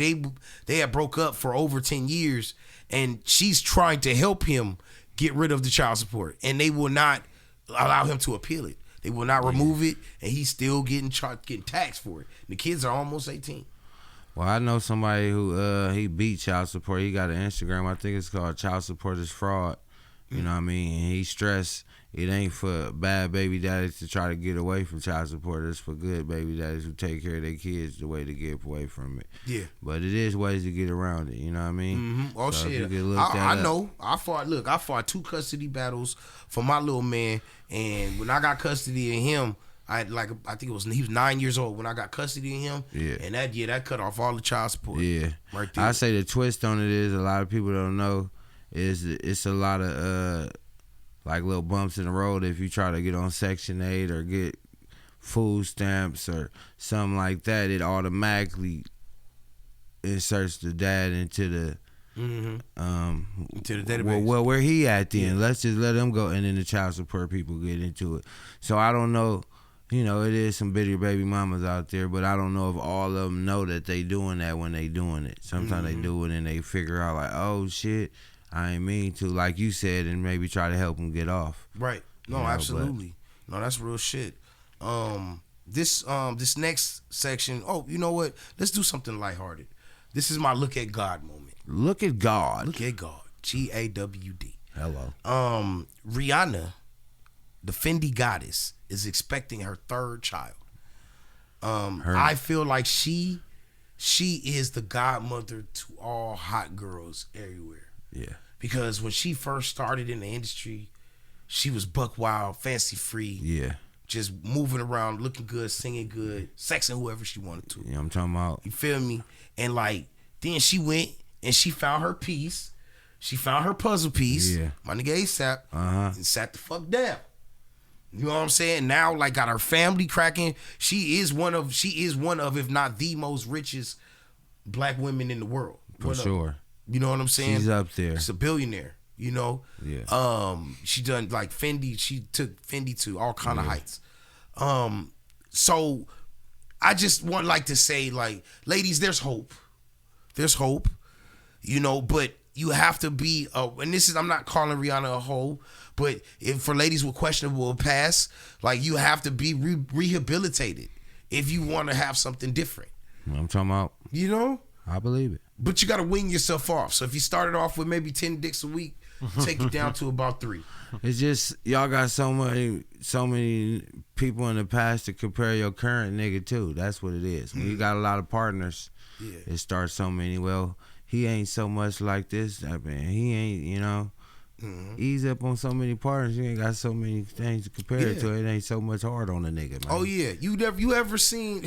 they had broke up for over 10 years and she's trying to help him get rid of the child support and they will not allow him to appeal it. They will not remove it and he's still getting taxed for it. The kids are almost 18. Well, I know somebody who he beat child support. He got an Instagram. I think it's called Child Support is Fraud. You know what I mean? And he stressed it ain't for bad baby daddies to try to get away from child support. It's for good baby daddies who take care of their kids the way to get away from it. Yeah. But it is ways to get around it. You know what I mean? Mm-hmm. Oh, so shit. I know. I fought 2 custody battles for my little man. And when I got custody of him, he was 9 years old when I got custody of him. Yeah. And that cut off all the child support. Yeah. Right there. I say the twist on it is a lot of people don't know it's a lot of like little bumps in the road if you try to get on Section 8 or get food stamps or something like that. It automatically inserts the dad into the to the database. Well, where he at then? Let's just let him go, and then the child support people get into it. So I don't know. You know, it is some bitter baby mamas out there, but I don't know if all of them know that they doing that when they doing it. Sometimes they do it and they figure out like, oh shit, I ain't mean to, like you said, and maybe try to help them get off. Right. No, you know, absolutely. No, that's real shit. This next section. Oh, you know what? Let's do something lighthearted. This is my look at God moment. Look at God. Look at God. GAWD. Hello. Rihanna, the Fendi goddess, is expecting her third child. I feel like she is the godmother to all hot girls everywhere. Yeah. Because when she first started in the industry, she was buck wild, fancy free. Yeah. Just moving around, looking good, singing good, sexing whoever she wanted to. Yeah, I'm talking about. You feel me? And like, then she went and she found her piece. She found her puzzle piece. Yeah. My nigga ASAP. And sat the fuck down. You know what I'm saying? Now, like, got her family cracking. She is one of, if not the most richest black women in the world. For sure. You know what I'm saying? She's up there. She's a billionaire. You know? Yeah. She done like Fendi. She took Fendi to all kind of heights. So I just want like to say, like, ladies, there's hope. There's hope. You know, but you have to be and this is, I'm not calling Rihanna a hoe, but if for ladies with questionable past, like, you have to be rehabilitated if you want to have something different. I'm talking about. You know? I believe it. But you got to wing yourself off. So if you started off with maybe 10 dicks a week, take it down to about 3. It's just y'all got so many people in the past to compare your current nigga to. That's what it is. When you got a lot of partners, it starts so many. Well, he ain't so much like this. I mean, he ain't, you know. Ease up on so many partners. You ain't got so many things to compare it to. It ain't so much hard on a nigga, man. Oh yeah, you ever seen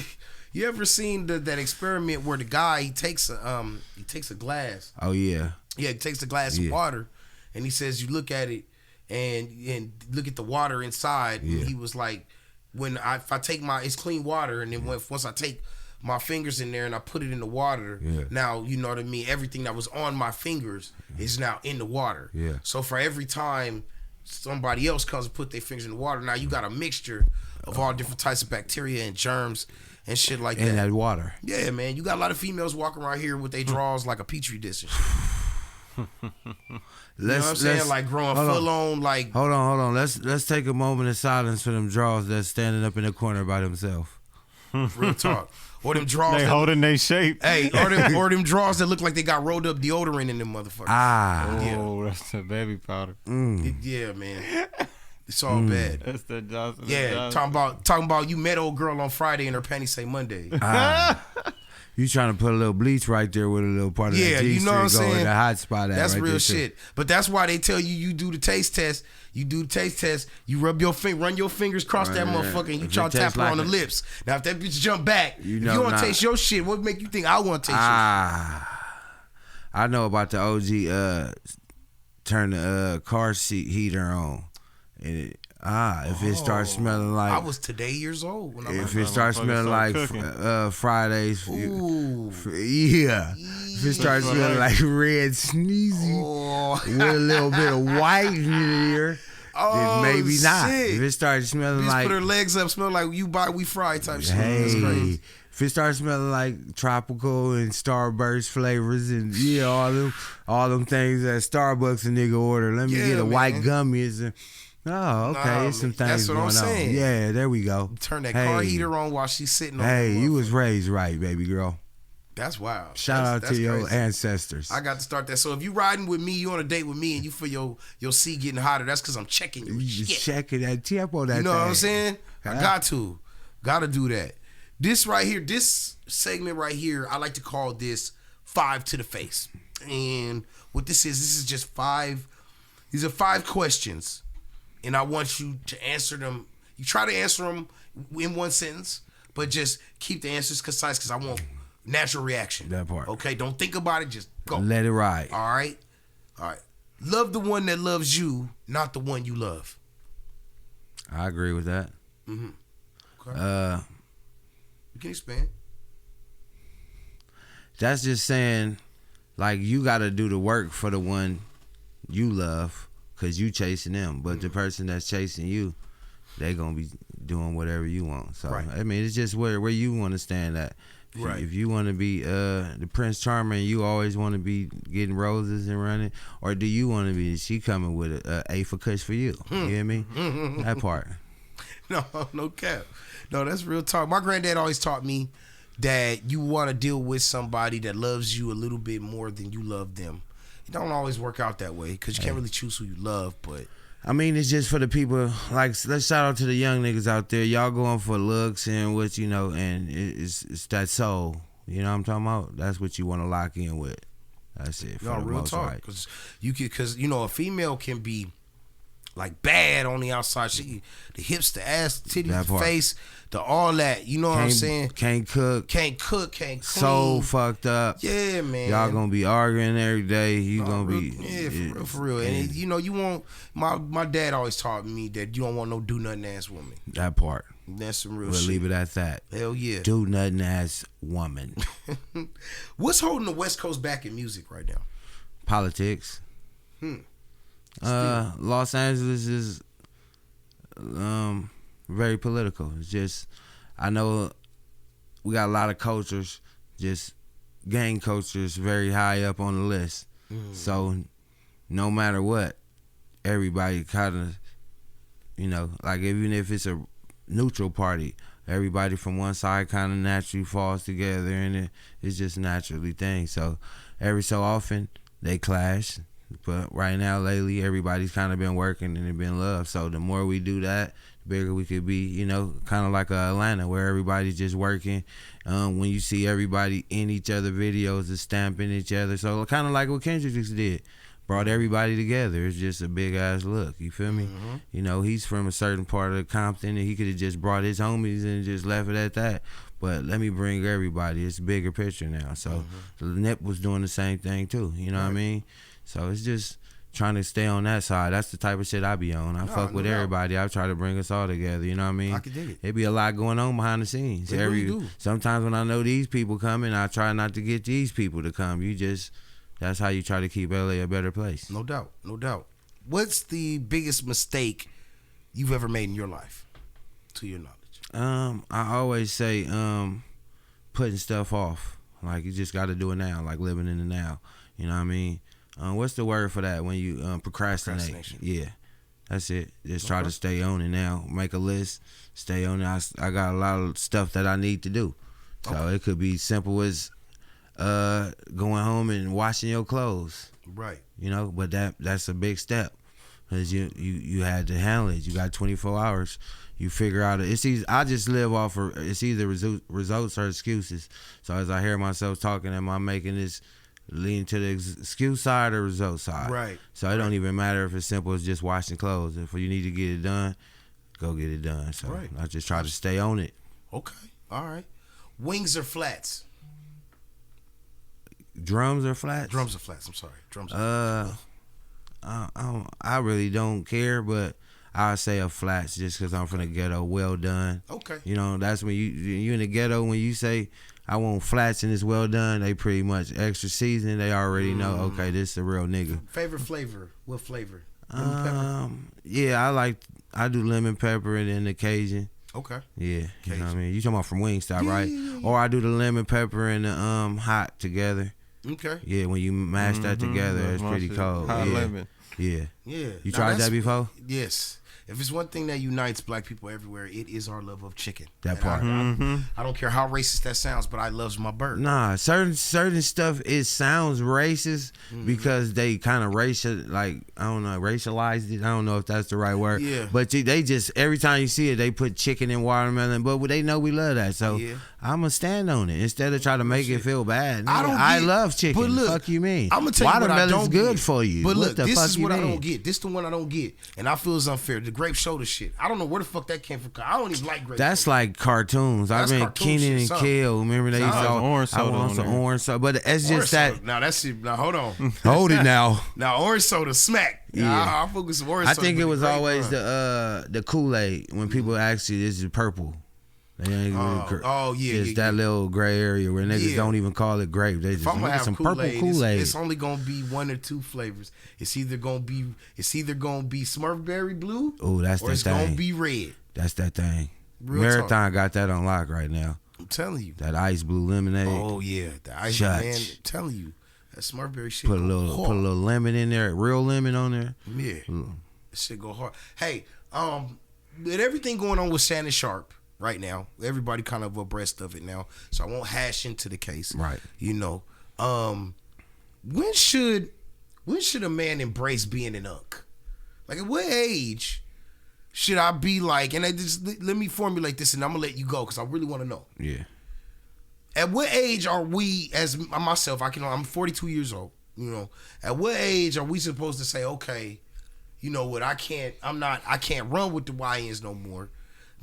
that experiment where the guy he takes a glass. Oh yeah. Yeah, he takes a glass of water, and he says you look at it and look at the water inside. Yeah. And he was like, if I take it's clean water, and then once I take my fingers in there and I put it in the water, now, you know what I mean, everything that was on my fingers is now in the water. Yeah. So for every time somebody else comes and put their fingers in the water, now you got a mixture of all different types of bacteria and germs and shit like that. In that water. Yeah, man. You got a lot of females walking around here with their drawers like a petri dish and shit. You know what I'm saying? Like growing full on, like. Hold on. Let's take a moment of silence for them drawers that's standing up in the corner by themselves. Real talk. Or them drawers. They holding their shape. Hey, or them drawers that look like they got rolled up deodorant in them motherfuckers. That's the baby powder. Yeah, man. It's all bad. That's the Johnson. Yeah, talking about you met old girl on Friday and her panties say Monday. You trying to put a little bleach right there with a little part of that G-string, you know what I'm saying? The hot spot at that's right real there shit. But that's why they tell you do the taste test. You do the taste test. You run your fingers across that motherfucker, and you try to tap her on the lips. Now, if that bitch jump back, if you want to taste your shit, what make you think I want to taste your shit? I know about the OG turn the car seat heater on. And if it starts smelling like... I was today years old. When if it starts smelling like Fridays... Ooh. Yeah. If it starts smelling like red sneezy with a little bit of white in here, then maybe not. If it starts smelling like... put her legs up, smell like you buy, we fry type shit. Hey. That's crazy. If it starts smelling like tropical and Starburst flavors and all them things that Starbucks a nigga order, let me get a white gummies and... Oh, okay. It's some things going on. Saying. Yeah, there we go. Turn that car heater on while she's sitting on. Hey, you was raised right, baby girl. That's wild. Shout out to your ancestors. I got to start that. So if you riding with me, you on a date with me, and you feel your seat getting hotter, that's because I'm checking your shit. Just checking that tempo. That you know thing. what I'm saying? I got to do that. This right here, this segment right here, I like to call this 5 to the face. And what this is just 5. These are 5 questions. And I want you to answer them. You try to answer them in one sentence, but just keep the answers concise because I want natural reaction. That part. Okay, don't think about it. Just go. Let it ride. All right. Love the one that loves you, not the one you love. I agree with that. Okay. You can expand. That's just saying, like, you got to do the work for the one you love because you chasing them. But the person that's chasing you, they going to be doing whatever you want. So, right. I mean, it's just where you want to stand at. Right. If you want to be the Prince Charmer and you always want to be getting roses and running, or do you want to be, she coming with a for kush for you? You hear me? That part. No cap. No, that's real talk. My granddad always taught me that you want to deal with somebody that loves you a little bit more than you love them. It don't always work out that way because you can't really choose who you love, but I mean, it's just for the people, like, let's shout out to the young niggas out there. Y'all going for looks and what, you know, and it's that soul. You know what I'm talking about? That's what you want to lock in with. That's it. For no, the real most talk. Because you know, a female can be like bad on the outside. She, the hips, the ass, the titties, the face, the all that. You know what I'm saying? Can't cook, can't clean. So fucked up. Yeah, man. Y'all gonna be arguing every day. You gonna be for real. And you know, you want my dad always taught me that you don't want no do nothing ass woman. That part. That's some real we'll shit. Leave it at that. Hell yeah. Do nothing ass woman. What's holding the West Coast back in music right now? Politics. Los Angeles is very political. It's just, I know we got a lot of cultures, just gang cultures very high up on the list. So no matter what, everybody kind of, you know, like even if it's a neutral party, everybody from one side kind of naturally falls together, and it's just naturally thing. So every so often they clash. But right now, lately, everybody's kind of been working and it been love. So the more we do that, the bigger we could be, you know, kind of like Atlanta where everybody's just working. When you see everybody in each other videos and stamping each other. So kind of like what Kendrick just did. Brought everybody together. It's just a big-ass look. You feel me? You know, he's from a certain part of Compton and he could have just brought his homies and just left it at that. But let me bring everybody. It's a bigger picture now. So Nip was doing the same thing too. You know what I mean? So it's just trying to stay on that side. That's the type of shit I be on. I fuck with everybody. I try to bring us all together. You know what I mean? I can dig it. It be a lot going on behind the scenes. It really do. Sometimes when I know these people coming, I try not to get these people to come. That's how you try to keep LA a better place. No doubt. No doubt. What's the biggest mistake you've ever made in your life, to your knowledge? I always say putting stuff off. Like, you just got to do it now. Like living in the now. You know what I mean? What's the word for that when you procrastinate? Yeah, that's it. Just try to stay on it now. Make a list, stay on it. I got a lot of stuff that I need to do. So it could be simple as going home and washing your clothes. Right. You know, but that's a big step because you had to handle it. You got 24 hours. You figure out it's easy. I just live off of it's either results or excuses. So as I hear myself talking, am I making this lean to the excuse side or result side? Right. So it don't even matter if it's simple as just washing clothes. If you need to get it done, go get it done. So I just try to stay on it. Okay. All right. Wings or flats? Drums or flats? Drums or flats. I'm sorry. Drums or flats. I really don't care, but I'll say a flats just because I'm from the ghetto. Well done. Okay. You know, that's when you in the ghetto, when you say I want flats and it's well done, they pretty much extra seasoning. They already know, okay, this is a real nigga. Favorite flavor? What flavor? Lemon pepper? Yeah, I do lemon pepper and then the Cajun. Okay. Yeah, you know what I mean? You talking about from Wingstop, right? Yeah. Or I do the lemon pepper and the hot together. Okay. Yeah, when you mash that together, it's pretty cold. Hot lemon. Yeah. Yeah. You tried that before? Yes. If it's one thing that unites black people everywhere, it is our love of chicken. That part. I don't care how racist that sounds, but I loves my bird. Nah, certain stuff, it sounds racist because they kind of racialized it. I don't know if that's the right word. Yeah. But they just, every time you see it, they put chicken and watermelon, but they know we love that. So I'm going to stand on it instead of try to make it feel bad. I love chicken. But look, fuck you mean? I'm going to tell you what I don't good get. for you. But look, this is what I don't get. This is the one I don't get. And I feel it's unfair. The grape soda shit. I don't know where the fuck that came from. I don't even like grape That's soda. like cartoons. I mean, Kenan and Kel. Remember they saw orange soda. I want some orange soda, but it's Orange just that. soda. Now that shit. Now hold on. Hold it now. Now orange soda smack. Yeah. I'll focus some orange soda. I think it was grape always run. the Kool-Aid when people ask you this is purple. They ain't it's that little gray area where niggas don't even call it grape. They just have some Kool-Aid, purple Kool-Aid. It's only gonna be one or two flavors. It's either gonna be Smurfberry blue. Oh, that's or that it's thing. gonna be red. That's that thing. Real Marathon talk. got that on lock right now. I'm telling you. That ice blue lemonade. Oh yeah, the ice man. I'm telling you, that Smurfberry shit. Put a little lemon in there, real lemon on there. Yeah, that shit go hard. Hey, with everything going on with Shannon Sharp right now, everybody kind of abreast of it now, so I won't hash into the case. Right. You know, when should a man embrace being an unk? Like at what age should I be like? And let me formulate this, and I'm gonna let you go because I really want to know. Yeah. At what age are we, as myself? I'm 42 years old. You know, at what age are we supposed to say, okay, you know what? I can't run with the YNs no more.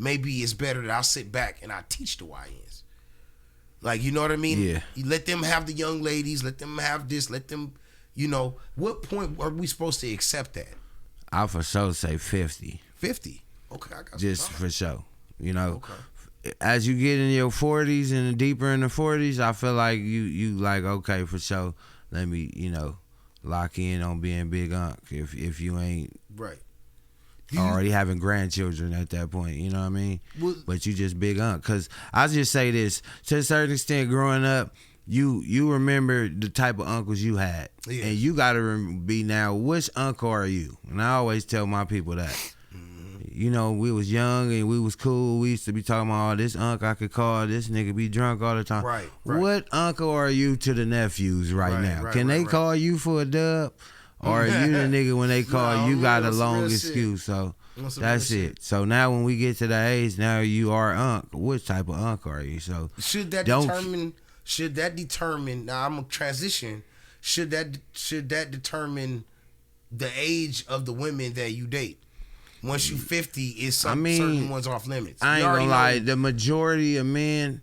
Maybe it's better that I sit back and I teach the YNs. Like, you know what I mean? Yeah. You let them have the young ladies, let them have this, let them, you know, what point are we supposed to accept that? I for sure say 50. 50. Okay, I got just some for sure. You know, okay. As you get in your 40s and deeper in the 40s, I feel like you like, okay, for sure, let me, you know, lock in on being big unk if you ain't right. Already having grandchildren at that point, you know what I mean? Well, but you just big unk. Because I'll just say this, to a certain extent, growing up, you remember the type of uncles you had. Yeah. And you got to be now, which uncle are you? And I always tell my people that. You know, we was young and we was cool. We used to be talking about, this uncle I could call, this nigga be drunk all the time. Right. What uncle are you to the nephews right now? Can they call you for a dub? Or are you the nigga when they call you got a long excuse? So that's it. So now when we get to that age, now you are unk. Which type of unk are you? So should that determine? Now I'm gonna transition. Should that determine the age of the women that you date? Once you 50, is certain ones off limits. I ain't gonna lie. The majority of men,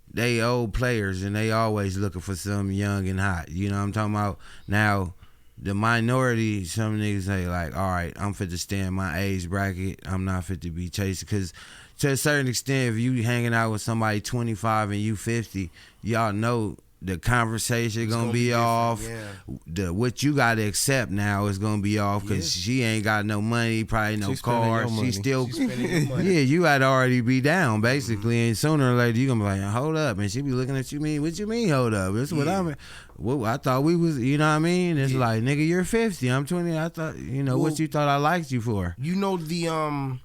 they old players and they always looking for something young and hot. You know what I'm talking about? Now, the minority, some niggas say like, all right, I'm fit to stay in my age bracket. I'm not fit to be chasing. Because to a certain extent, if you hanging out with somebody 25 and you 50, y'all know the conversation gonna be off. Yeah. What you gotta accept now is gonna be off because she ain't got no money, probably no car. She's still yeah. You gotta already be down basically, and sooner or later you gonna be like, hold up, and she be looking at you. What you mean, hold up? That's what I'm. Well, I thought we was, you know what I mean? It's like, nigga, you're 50. I'm 20. I thought, you know, what you thought I liked you for? You know the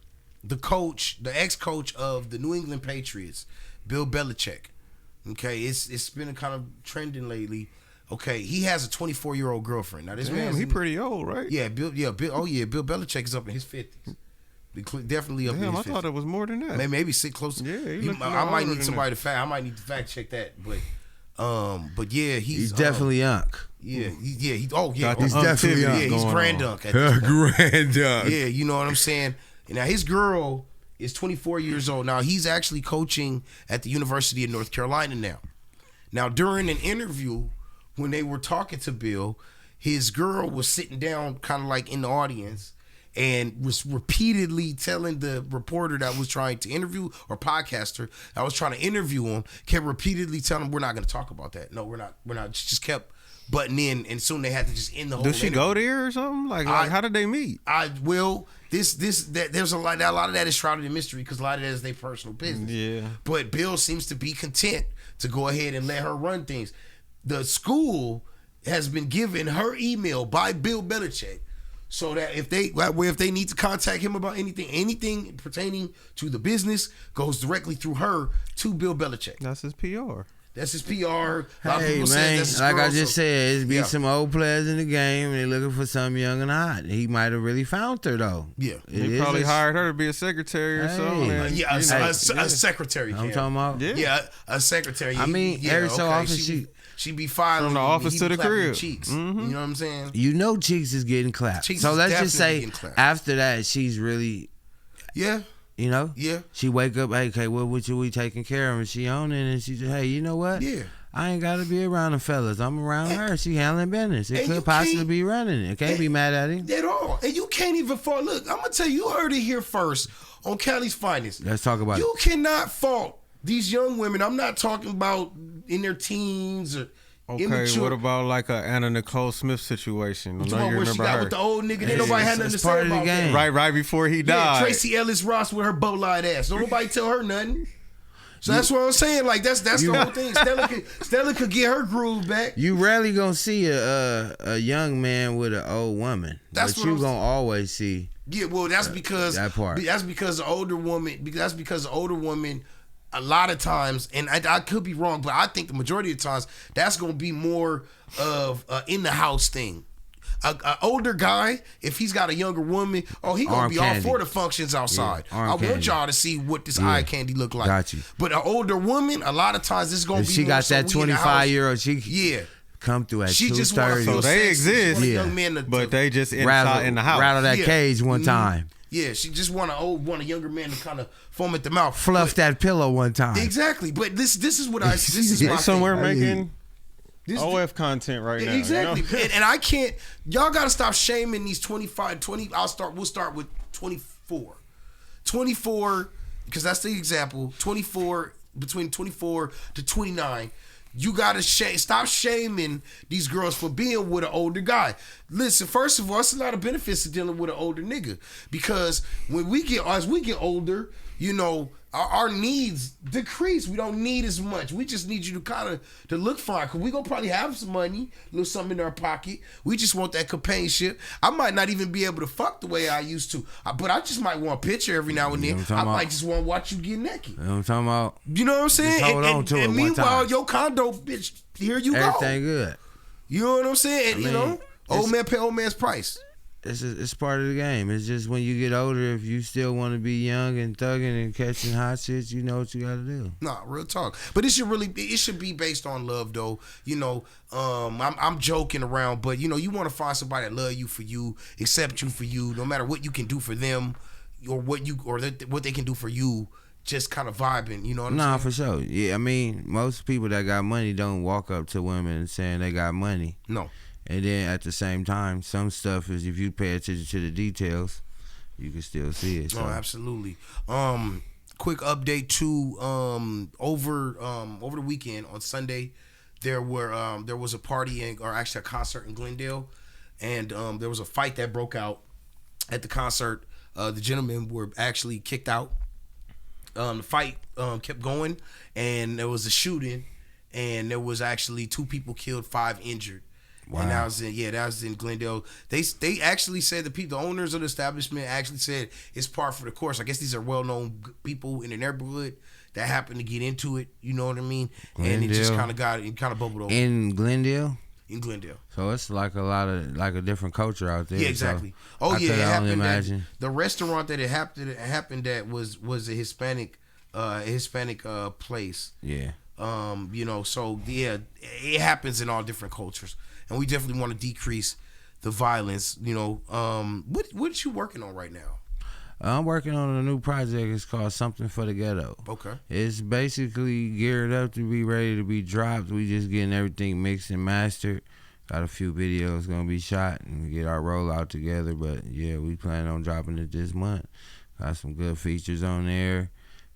coach, the ex-coach of the New England Patriots, Bill Belichick. Okay, it's been kind of trending lately. Okay, he has a 24-year-old girlfriend. Now this man, he pretty old, right? Yeah, Bill Belichick is up in his 50s. Definitely up in his 50s. I thought it was more than that. Maybe sit close. Yeah, I might need somebody to I might need to fact check that, but yeah, he's definitely unk. Yeah, he's definitely unk. Yeah, he's grand dunk. Grand dunk. Yeah, you know what I'm saying. Now his girl is 24 years old. Now he's actually coaching at the University of North Carolina now. Now during an interview, when they were talking to Bill, his girl was sitting down kind of like in the audience and was repeatedly telling the reporter that was trying to interview, or podcaster that was trying to interview him, kept repeatedly telling him, we're not going to talk about that. No, we're not. Just kept butting in, and soon they had to just end the whole Did she interview. go there or something? Like how did they meet? There's a lot of that is shrouded in mystery because a lot of that is their personal business. Yeah. But Bill seems to be content to go ahead and let her run things. The school has been given her email by Bill Belichick, so that if they need to contact him about anything pertaining to the business, goes directly through her to Bill Belichick. That's his PR. That's his PR. Hey man, like I just said, it's be some old players in the game and they looking for something young and hot. He might have really found her though. Yeah, he probably hired her to be a secretary or something. A secretary. I'm talking about. Yeah, a secretary. I mean, every so often she be filing from the office to the crib. Cheeks. Mm-hmm. You know what I'm saying? You know, Cheeks is getting clapped. Cheeks so is let's just say clapped. after that, she's really, yeah. You know, yeah. She wake up, hey, okay, what we taking care of? And she on it, and she just, hey, you know what? Yeah. I ain't gotta be around the fellas. I'm around her. She handling business. It could you possibly be running it. Can't be mad at him at all. And you can't even fault. Look, I'm gonna tell you. You heard it here first on Cali's Finest. Let's talk about it. You cannot fault these young women. I'm not talking about in their teens or. Okay, immature. what about like a Anna Nicole Smith situation? I know you where she remember got her. with the old nigga. Ain't nobody had nothing to say about that. Right before he died. Yeah, Tracy Ellis Ross with her bow-eyed ass. Don't nobody tell her nothing. So that's what I'm saying. Like that's the whole thing. Stella could get her groove back. You rarely gonna see a young man with an old woman. That's but what you I'm gonna always see. Yeah, well, that's because that part. That's because the older woman. That's because the older woman. A lot of times, and I could be wrong, but I think the majority of the times that's gonna be more of in the house thing. A older guy, if he's got a younger woman, he gonna be all for the functions outside. I want y'all to see what this eye candy look like. Got you. But an older woman, a lot of times this is gonna if be. She more got so that 25-year-old. She come through at 2:30. She just want to feel they exist, young men but they just inside in the house. Rattle that cage one time. Yeah, she just want a younger man to kind of foam at the mouth, fluff that pillow one time. Exactly, but this is what I. This is they my somewhere thing. making OF content right now. Exactly, you know? and I can't. Y'all got to stop shaming these 25, 20. We'll start with 24, 24, because that's the example. 24 between 24 to 29. You gotta stop shaming these girls for being with an older guy. Listen, first of all, it's a lot of benefits to dealing with an older nigga, because as we get older, you know, our needs decrease. We don't need as much. We just need you to look fine, because we gonna probably have some money, a little something in our pocket. We just want that companionship. I might not even be able to fuck the way I used to, but I just might want a picture every now and then. I might just want to watch you get naked. You know what I'm talking about? You know what I'm saying? Just hold on to it and one meanwhile, time. your condo, bitch, here you go. Everything good. You know what I'm saying? And, you know, old man pay old man's price. It's part of the game. It's just when you get older, if you still want to be young and thugging and catching hot shit, you know what you got to do. Nah, real talk. But it should be based on love, though. You know, I'm joking around, but you know, you want to find somebody that love you for you, accept you for you, no matter what you can do for them, or what they can do for you. Just kind of vibing, you know what I'm saying? Nah, for sure. Yeah, I mean, most people that got money don't walk up to women saying they got money. No. And then at the same time, some stuff is, if you pay attention to the details, you can still see it. So. Oh, absolutely. Quick update too. Over the weekend on Sunday, there was a party or actually a concert in Glendale, and there was a fight that broke out at the concert. The gentlemen were actually kicked out. The fight kept going, and there was a shooting, and there was actually 2 people killed, 5 injured. Wow. And that was in Glendale. They actually said the owners of the establishment actually said it's par for the course. I guess these are well-known people in the neighborhood that happened to get into it. You know what I mean? Glendale. And it just kind of bubbled over. In Glendale? In Glendale. So it's like a different culture out there. Yeah, exactly. So it happened. Imagine. The restaurant that it happened at was a Hispanic place. Yeah. You know, so yeah, it happens in all different cultures. And we definitely want to decrease the violence. You know, what you working on right now? I'm working on a new project. It's called Something for the Ghetto. Okay. It's basically geared up to be ready to be dropped. We just getting everything mixed and mastered. Got a few videos gonna be shot and get our rollout together. But yeah, we plan on dropping it this month. Got some good features on there,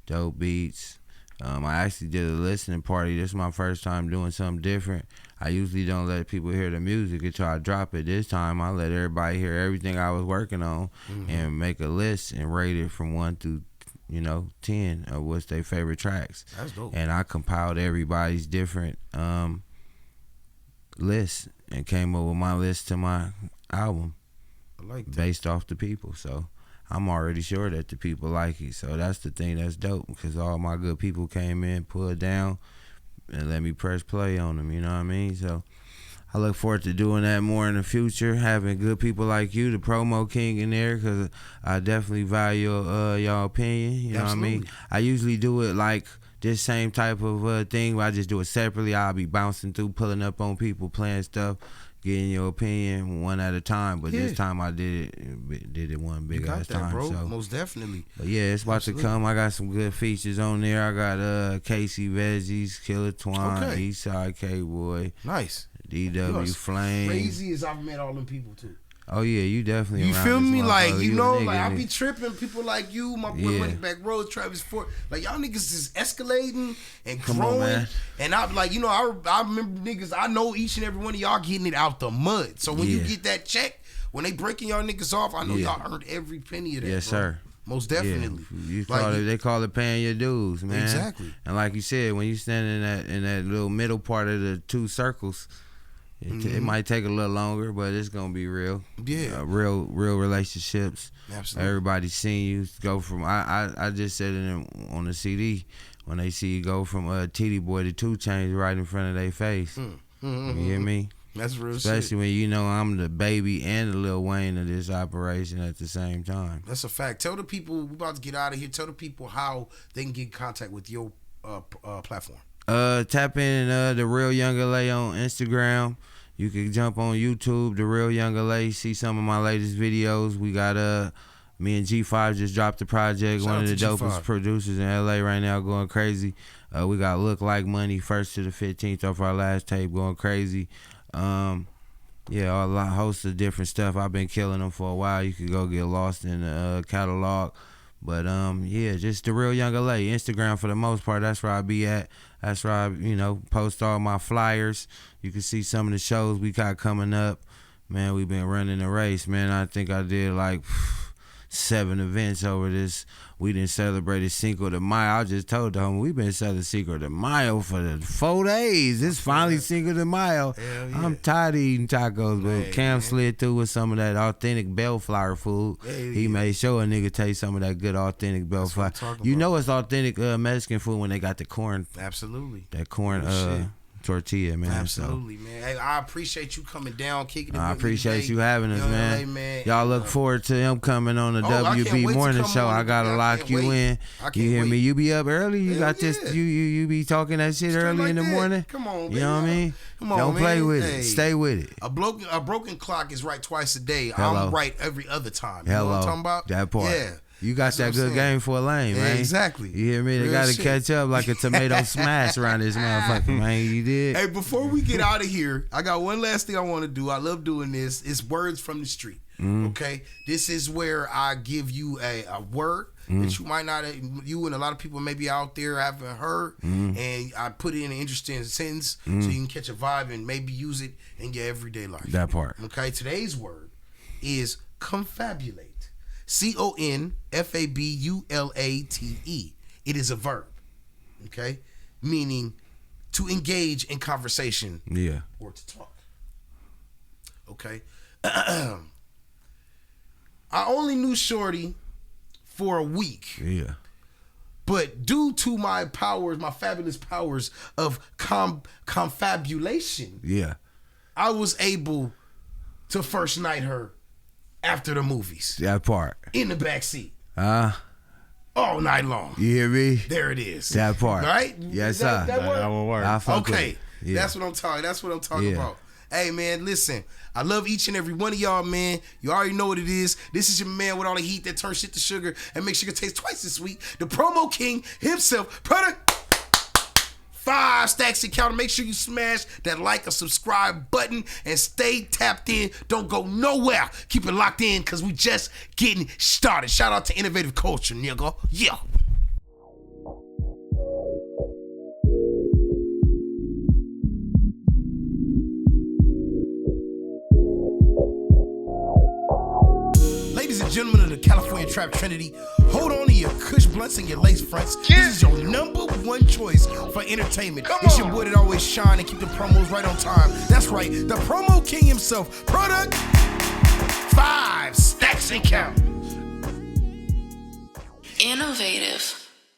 dope beats. I actually did a listening party. This is my first time doing something different. I usually don't let people hear the music until I drop it. This time I let everybody hear everything I was working on, and make a list and rate it from 1 through 10 of what's their favorite tracks. That's dope. And I compiled everybody's different lists and came up with my list to my album. I like that. Based off the people. So I'm already sure that the people like it. So that's the thing that's dope, because all my good people came in, pulled down, and let me press play on them, you know what I mean? So I look forward to doing that more in the future, having good people like you, the promo king, in there, because I definitely value y'all opinion, you know what I mean? I usually do it like this same type of thing where I just do it separately. I'll be bouncing through, pulling up on people, playing stuff, getting your opinion one at a time. But this time I did it one big ass time. Bro. So Most definitely. But yeah, it's about to come. I got some good features on there. I got Casey Veggies, Killer Twine, Eastside K-Boy. Nice. DW Flame. Crazy as I've met all them people too. Oh yeah, you definitely. You feel me? Like, you know, like I nigga. be tripping. People like you, my boy Moneyback Rose, Travis Ford, like y'all niggas is escalating and growing. And I'm like, you know, I remember niggas. I know each and every one of y'all getting it out the mud. So when you get that check, when they breaking y'all niggas off, I know y'all earned every penny of that. Yes, bro. sir. Most definitely. You call it, they call it paying your dues, man. Exactly. And like you said, when you stand in that little middle part of the two circles. It might take a little longer, but it's gonna be real. Yeah, real relationships. Absolutely. Everybody seeing you go from. I just said it on the CD when they see you go from TD Boy to 2 Chainz right in front of their face. You hear me? That's real. Especially when you know I'm the baby and the Lil Wayne of this operation at the same time. That's a fact. Tell the people, we're about to get out of here. Tell the people how they can get in contact with your platform. Tap in The Real Young LA on Instagram. You can jump on YouTube, The Real Young LA, see some of my latest videos. We got me and G5 just dropped the project. Shout one of the out to dopest G5 producers in LA right now, going crazy. We got Look Like Money 1st to the 15th off our last tape, going crazy. Yeah, a host of different stuff. I've been killing them for a while. You could go get lost in the catalog. But yeah, just The Real Young LA. Instagram for the most part, that's where I be at. That's where I, post all my flyers. You can see some of the shows we got coming up. Man, we've been running a race, man. I think I did like 7 events over this. We didn't celebrate Cinco de Mayo. I just told them we've been celebrating Cinco de Mayo for the 4 days. It's finally Cinco de Mayo. Yeah. I'm tired of eating tacos, but Cam slid through with some of that authentic Bellflower food. He made sure a nigga taste some of that good authentic Bellflower. You know it's authentic Mexican food when they got the corn. Absolutely. That corn tortilla, man. Absolutely, man. Hey, I appreciate you coming down, kicking it. I appreciate you having us, LA, man. Y'all look forward to him coming on the WB Morning Show. I gotta lock you in. You hear me? You be up early. You got this. You be talking that shit early in the morning. Come on, you know what I mean? Come on, Don't play with it. Stay with it. A broken clock is right twice a day. I'm right every other time. You know what I'm talking about? That part. Yeah. You got that good game for a lane, man. Exactly. You hear me? They got to catch up like a tomato smash around this motherfucker, man. You did? Hey, before we get out of here, I got one last thing I want to do. I love doing this. It's words from the street. Okay? This is where I give you a word that you might not, you and a lot of people maybe out there haven't heard, and I put it in an interesting sentence so you can catch a vibe and maybe use it in your everyday life. That part. Okay? Today's word is confabulate. CONFABULATE. It is a verb, okay? Meaning to engage in conversation or to talk, okay? I only knew Shorty for a week. Yeah. But due to my powers, my fabulous powers of confabulation, I was able to first night her after the movies. That part. In the backseat. All night long. You hear me? There it is. That part. Right? Yes, sir. That will work. Okay. That's what I'm talking. That's what I'm talking about. Hey, man, listen. I love each and every one of y'all, man. You already know what it is. This is your man with all the heat that turns shit to sugar and makes sugar taste twice as sweet. The promo king himself. Product 5 stacks and counter. Make sure you smash that like or subscribe button and stay tapped in. Don't go nowhere. Keep it locked in because we just getting started. Shout out to Innovative Culture, nigga. Yeah. Ladies and gentlemen of the California Trap Trinity, hold on to your Kush blunts and your lace fronts. This is your #1 choice for entertainment. It's your boy that always shine and keep the promos right on time. That's right, the promo king himself. Product 5 stacks and count. Innovative.